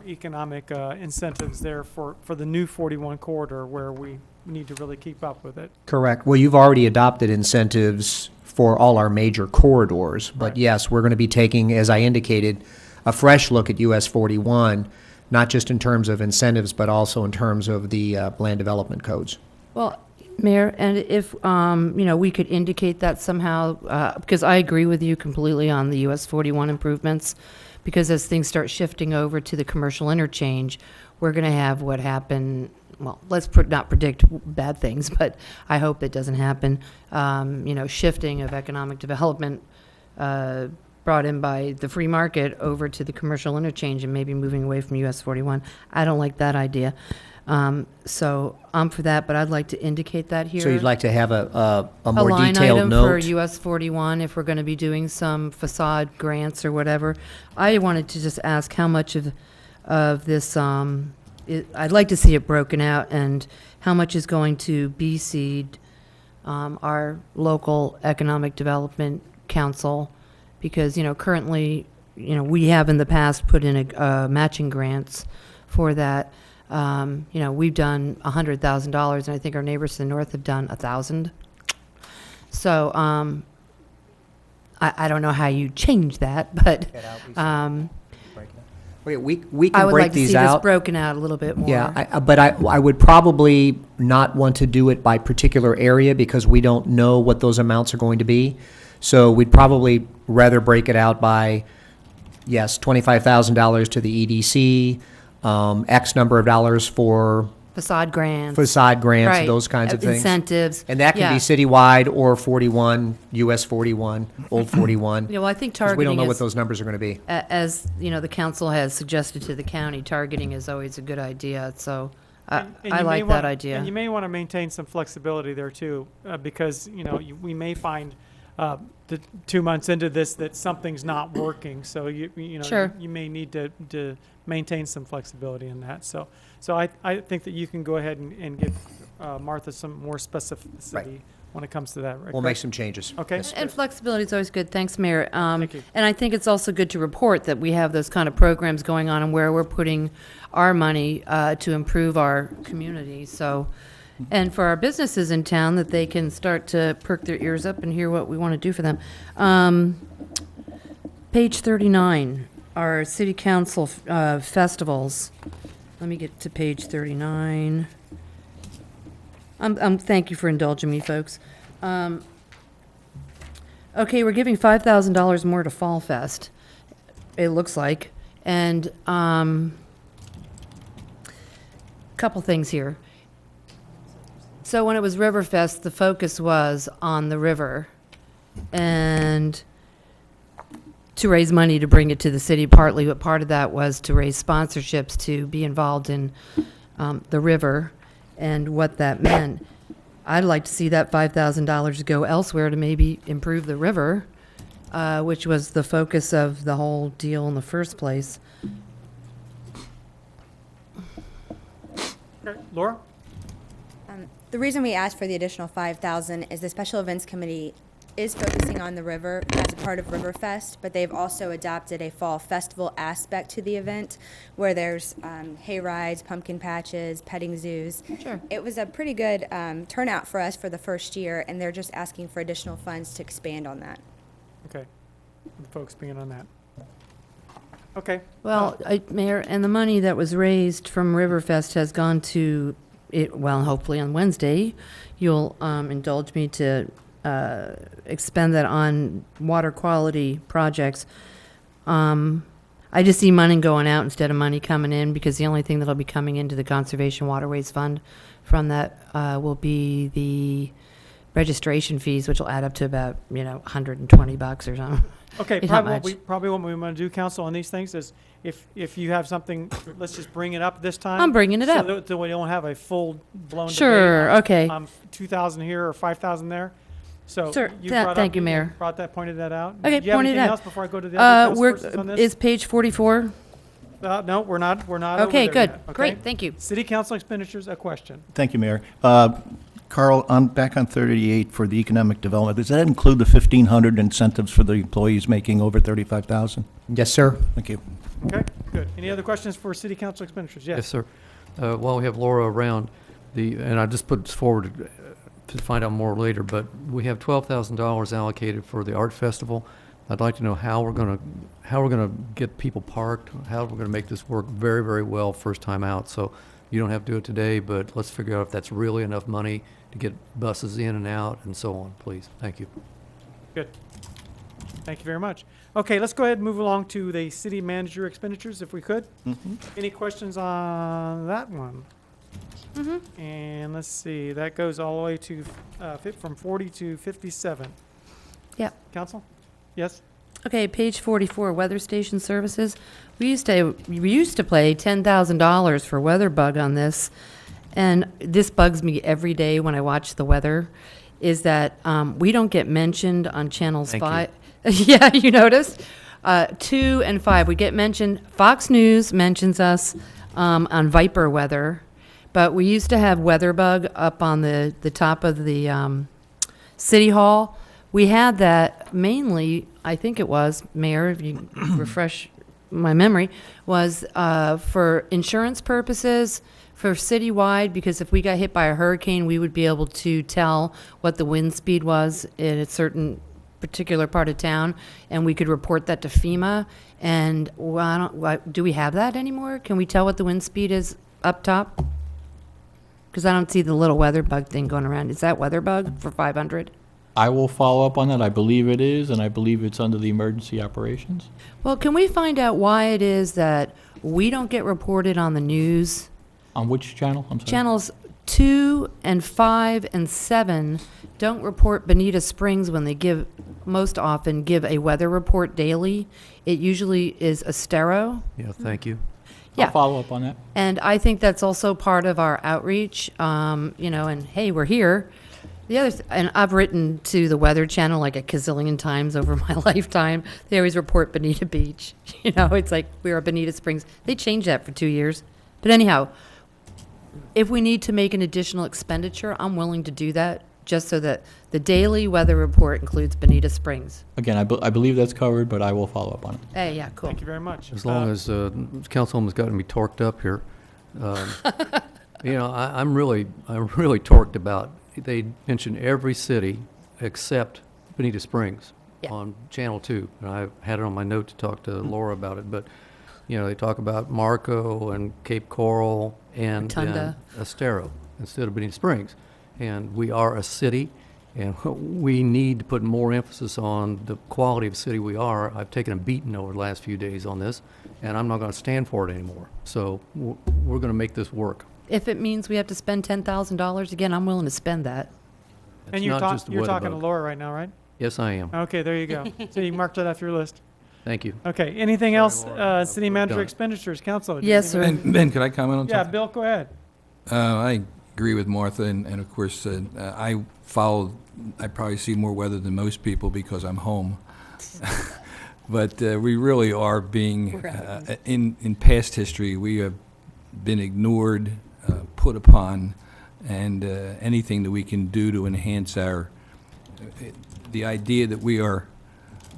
economic incentives there for the New 41 corridor where we need to really keep up with it. Correct. Well, you've already adopted incentives for all our major corridors. But Right. yes, we're going to be taking, as I indicated, a fresh look at US 41, not just in terms of incentives, but also in terms of the land development codes. Well, Mayor, and if, we could indicate that somehow, because I agree with you completely on the US 41 improvements, because as things start shifting over to the commercial interchange, we're going to have what happened, well, let's not predict bad things, but I hope it doesn't happen, shifting of economic development brought in by the free market over to the commercial interchange and maybe moving away from US 41. I don't like that idea. So I'm for that, but I'd like to indicate that here. So you'd like to have a A more line detailed item for note? US 41, if we're going to be doing some facade grants or whatever. I wanted to just ask how much of this, I'd like to see it broken out, and how much is going to BSEED, our local economic development council, because, currently, we have in the past put in a matching grants for that. We've done $100,000, and I think our neighbors to the north have done 1,000. So, I don't know how you change that, but, Okay, we I can would break like to these see this out. broken out a little bit more. Yeah, but I would probably not want to do it by particular area because we don't know what those amounts are going to be. So we'd probably rather break it out by Yes, $25,000 to the EDC, X number of dollars for Facade grants. facade grants, Right. those kinds of things. Incentives. And that can Yeah. be citywide or 41, US 41, Old 41. Yeah, well, I think 'Cause we don't targeting know what is, those numbers are going to be. as, you know, the council has suggested to the county, targeting is always a good idea, so I And I you may like want- that idea. And you may want to maintain some flexibility there too, because, you know, we may find the 2 months into this that something's not working. So you know, Sure. you may need to maintain some flexibility in that. So I think that you can go ahead and give Martha some more specificity Right. when it comes to that. Right? We'll make some changes. Okay. And flexibility is always good. Thanks, Mayor. Thank you. And I think it's also good to report that we have those kind of programs going on and where we're putting our money to improve our community. So, and for our businesses in town, that they can start to perk their ears up and hear what we want to do for them. Page 39, our city council festivals. Let me get to page 39. Thank you for indulging me, folks. Okay, we're giving $5,000 more to Fall Fest, it looks like. And couple things here. So when it was Riverfest, the focus was on the river and to raise money to bring it to the city partly, but part of that was to raise sponsorships to be involved in the river and what that meant. I'd like to see that $5,000 go elsewhere to maybe improve the river, which was the focus of the whole deal in the first place. Okay. Laura? The reason we asked for the additional 5,000 is the Special Events Committee is focusing on the river as a part of Riverfest, but they've also adopted a fall festival aspect to the event where there's hay rides, pumpkin patches, petting zoos. Sure. It was a pretty good turnout for us for the first year, and they're just asking for additional funds to expand on that. Okay. The folks being on that. Okay. Well, Mayor, and the money that was raised from Riverfest has gone to, well, hopefully on Wednesday, you'll indulge me to expend that on water quality projects. I just see money going out instead of money coming in, because the only thing that'll be coming into the Conservation Waterways Fund from that will be the registration fees, which will add up to about, $120 or something. Okay, It's not much. probably what we want to do, council, on these things is if you have something, let's just bring it up this time. I'm bringing it up. So we don't have a full-blown debate. Sure, on- okay. on 2,000 here or 5,000 there. So Sure, you thank brought up- you, Mayor. pointed that out. Okay, Do you have point it anything out. else before I go to the other councilpersons on this? Is page 44? No, we're not over Okay, there good. yet, okay? Great, thank you. City council expenditures, a question. Thank you, Mayor. Carl, back on 38 for the economic development, does that include the 1,500 incentives for the employees making over 35,000? Yes, sir. Thank you. Okay, good. Any other questions for city council expenditures? Yes, Yes. sir. While we have Laura around, and I just put this forward to find out more later, but we have $12,000 allocated for the art festival. I'd like to know how we're gonna get people parked, how we're gonna make this work very, very well first time out. So you don't have to do it today, but let's figure out if that's really enough money to get buses in and out and so on, please. Thank you. Good. Thank you very much. Okay, let's go ahead and move along to the city manager expenditures, if we could. Any questions on that one? And let's see, that goes all the way to, from 40 to 57. Yeah. Council? Yes? Okay, page 44, weather station services. We used to pay $10,000 for weather bug on this, and this bugs me every day when I watch the weather, is that we don't get mentioned on channels Thank you. 5. Yeah, you noticed? 2 and 5, we get mentioned. Fox News mentions us on Viper weather, but we used to have weather bug up on the top of the City Hall. We had that mainly, I think it was, Mayor, if you refresh my memory, was for insurance purposes, for citywide, because if we got hit by a hurricane, we would be able to tell what the wind speed was in a certain particular part of town, and we could report that to FEMA. And do we have that anymore? Can we tell what the wind speed is up top? Because I don't see the little weather bug thing going around. Is that weather bug for 500? I will follow up on that. I believe it is, and I believe it's under the emergency operations. Well, can we find out why it is that we don't get reported on the news? On which channel? I'm sorry. Channels 2 and 5 and 7 don't report Bonita Springs when they most often give a weather report daily. It usually is Estero. Yeah, thank you. Yeah. I'll follow up on that. And I think that's also part of our outreach, and hey, we're here. And I've written to the Weather Channel like a gazillion times over my lifetime. They always report Bonita Beach. It's like we are Bonita Springs. They changed that for 2 years. But anyhow, if we need to make an additional expenditure, I'm willing to do that, just so that the daily weather report includes Bonita Springs. Again, I believe that's covered, but I will follow up on it. Hey, yeah, cool. Thank you very much. As long as Councilwoman's gotten me torqued up here. I'm really torqued about, they mention every city except Bonita Springs on Channel 2. And I had it on my note to talk to Laura about it, but, they talk about Marco and Cape Coral and Rotunda. Estero instead of Bonita Springs. And we are a city, and we need to put more emphasis on the quality of city we are. I've taken a beating over the last few days on this, and I'm not going to stand for it anymore. So we're going to make this work. If it means we have to spend $10,000, again, I'm willing to spend that. And It's you're not just the talking weather to bug. Laura right now, right? Yes, I am. Okay, there you go. So you marked that off your list. Thank you. Okay, anything else, city manager done. expenditures, council? Yes, sir. Ben, could I comment on Yeah, something? Bill, go ahead. I agree with Martha, and of course, I probably see more weather than most people because I'm home. But we really are being, in past history, we have been ignored, put upon, and anything that we can do to enhance the idea that we are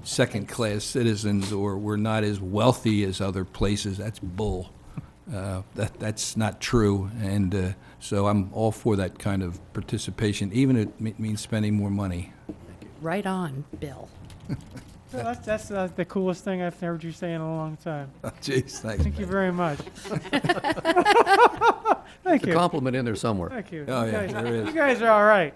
second-class citizens or we're not as wealthy as other places, that's bull. That's not true, and so I'm all for that kind of participation, even if it means spending more money. Right on, Bill. So that's the coolest thing I've heard you say in a long time. Jeez, thanks. Thank you very much. Thank There's you. a compliment in there somewhere. Thank you. Oh, You yeah, guys- there is. You guys are all right.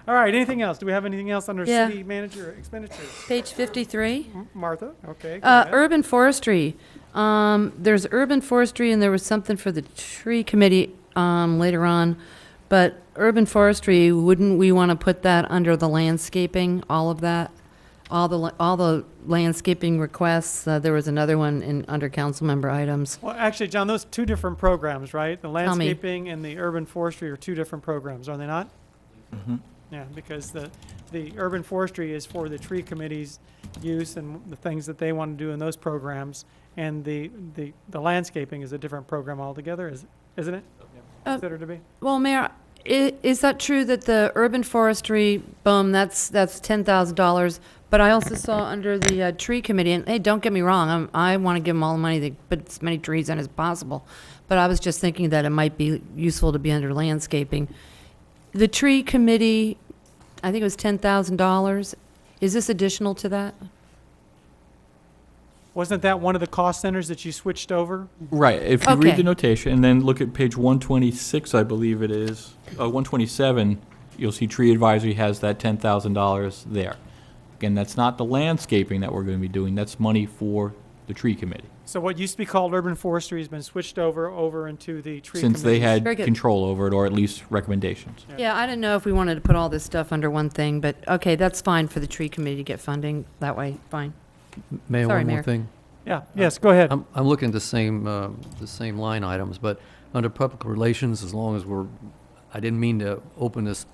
All right, anything else? Do we have anything else under Yeah. city manager expenditures? Page 53. Martha, okay. go ahead. Urban forestry. There's urban forestry, and there was something for the tree committee later on. But urban forestry, wouldn't we want to put that under the landscaping, all of that? All the landscaping requests? There was another one under council member items. Well, actually, John, those two different programs, right? The me. landscaping and the urban forestry are two different programs, are they not? Mm-hmm. Yeah, because the urban forestry is for the tree committee's use and the things that they want to do in those programs. And the landscaping is a different program altogether, isn't it? Considered to be? Well, Mayor, is that true that the urban forestry, boom, that's $10,000? But I also saw under the tree committee, and hey, don't get me wrong, I want to give them all the money to put as many trees in as possible. But I was just thinking that it might be useful to be under landscaping. The tree committee, I think it was $10,000. Is this additional to that? Wasn't that one of the cost centers that you switched over? Right. If you Okay. read the notation and then look at page 126, I believe it is, 127, you'll see tree advisory has that $10,000 there. Again, that's not the landscaping that we're going to be doing. That's money for the tree committee. So what used to be called urban forestry has been switched over into the tree Since they committees. had Very good. control over it, or at least recommendations. Yeah, I didn't know if we wanted to put all this stuff under one thing, but okay, that's fine for the tree committee to get funding that way, fine. Mayor, Sorry, one more Mayor. thing. Yeah, yes, go ahead. I'm looking at the same line items, but under public relations, as long as I didn't mean to open this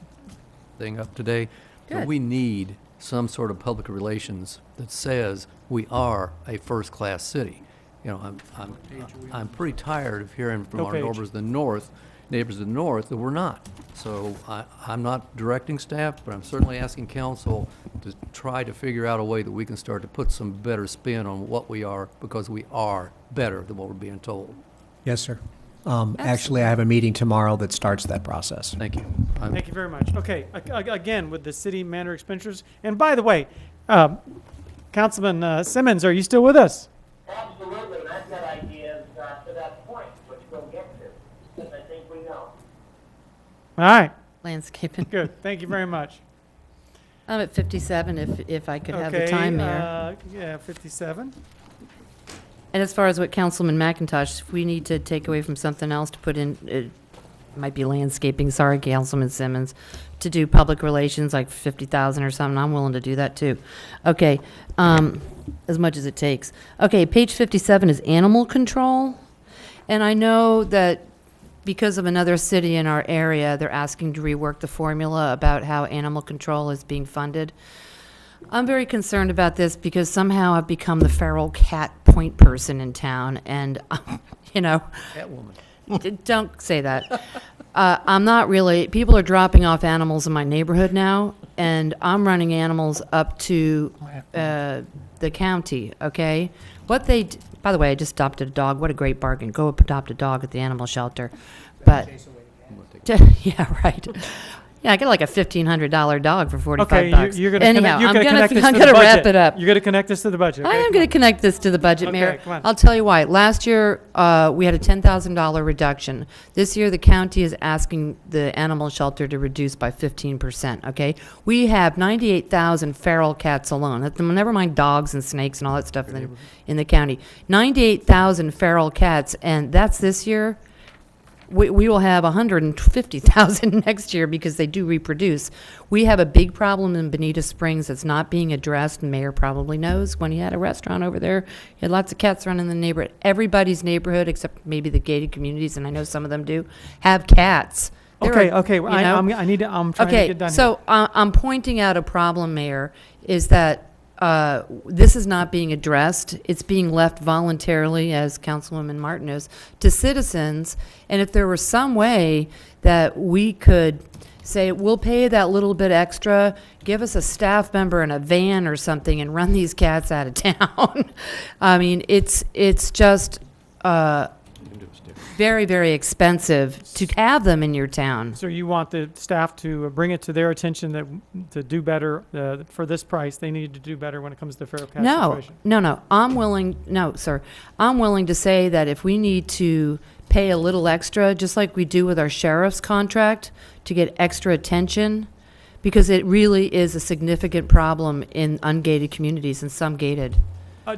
thing up today, but Good. we need some sort of public relations that says we are a first-class city. I'm pretty tired of hearing from Go our page. neighbors to the north that we're not. So I'm not directing staff, but I'm certainly asking council to try to figure out a way that we can start to put some better spin on what we are, because we are better than what we're being told. Yes, sir. Actually, I have a meeting tomorrow that starts that process. Thank you. Thank you very much. Okay, again, with the city manager expenditures, and by the way, Councilman Simmons, are you still with us? Absolutely, and I've got ideas to that point, which we'll get to, because I think we know. All right, Landscaping. Good, thank you very much. I'm at 57 if I could have the Okay, time, Mayor. Yeah, 57. And as far as what Councilman McIntosh, if we need to take away from something else to put in, it might be landscaping, sorry, Councilman Simmons, to do public relations, like 50,000 or something, I'm willing to do that too. Okay, as much as it takes. Okay, page 57 is animal control. And I know that because of another city in our area, they're asking to rework the formula about how animal control is being funded. I'm very concerned about this because somehow I've become the feral cat point person in town, and, you know. Catwoman. Don't say that. I'm not really, people are dropping off animals in my neighborhood now, and I'm running animals up to the county, okay? By the way, I just adopted a dog. What a great bargain. Go adopt a dog at the animal shelter. But, yeah, right. Yeah, I get like a $1,500 dog for 45 Okay, bucks. you're gonna Anyhow, connect this I'm to the gonna wrap budget. it up. You're gonna connect this to the budget. I okay? am going to connect this to the budget, Okay, Mayor. come on. I'll tell you why. Last year, we had a $10,000 reduction. This year, the county is asking the animal shelter to reduce by 15%, okay? We have 98,000 feral cats alone. Never mind dogs and snakes and all that stuff in the county. 98,000 feral cats, and that's this year. We will have 150,000 next year because they do reproduce. We have a big problem in Bonita Springs that's not being addressed. The mayor probably knows when he had a restaurant over there. He had lots of cats running in the neighborhood. Everybody's neighborhood, except maybe the gated communities, and I know some of them do, have cats. Okay, There are, okay, you know- I'm trying to get done here. So I'm pointing out a problem, Mayor, is that this is not being addressed. It's being left voluntarily, as Councilwoman Martin knows, to citizens. And if there were some way that we could say, we'll pay that little bit extra, give us a staff member in a van or something and run these cats out of town. I mean, it's just very, very expensive to have them in your town. So you want the staff to bring it to their attention that to do better for this price, they need to do better when it comes to the feral cat situation? No. I'm willing to say that if we need to pay a little extra, just like we do with our sheriff's contract, to get extra attention, because it really is a significant problem in ungated communities and some gated.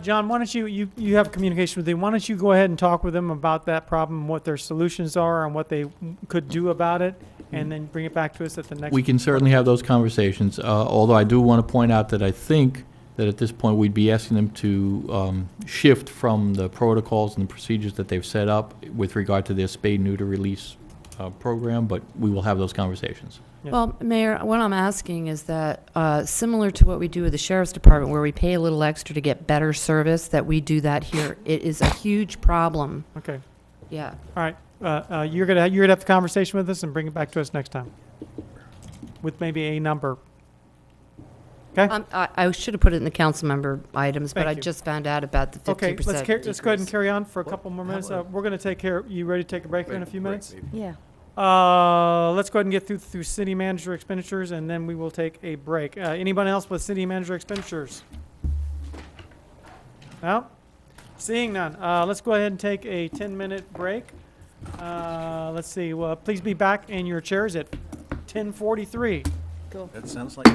John, why don't you have communication with them, why don't you go ahead and talk with them about that problem, what their solutions are and what they could do about it, and then bring it back to us at the next. We can certainly have those conversations, although I do want to point out that I think that at this point we'd be asking them to shift from the protocols and the procedures that they've set up with regard to their spay-neuter release program, but we will have those conversations. Yeah. Well, Mayor, what I'm asking is that, similar to what we do with the Sheriff's Department, where we pay a little extra to get better service, that we do that here. It is a huge problem. Okay, Yeah. all right, you're gonna have the conversation with us and bring it back to us next time with maybe a number. Okay? I should have put it in the council member items, but Thank I you. just found out about the 50% Okay, let's go ahead and carry on for a What- couple more minutes. how about- We're gonna take care, you ready to take a break in a few minutes? Yeah. Let's go ahead and get through city manager expenditures, and then we will take a break. Anyone else with city manager expenditures? No? Seeing none, let's go ahead and take a 10-minute break. Let's see, well, please be back in your chairs at 10:43. That sounds like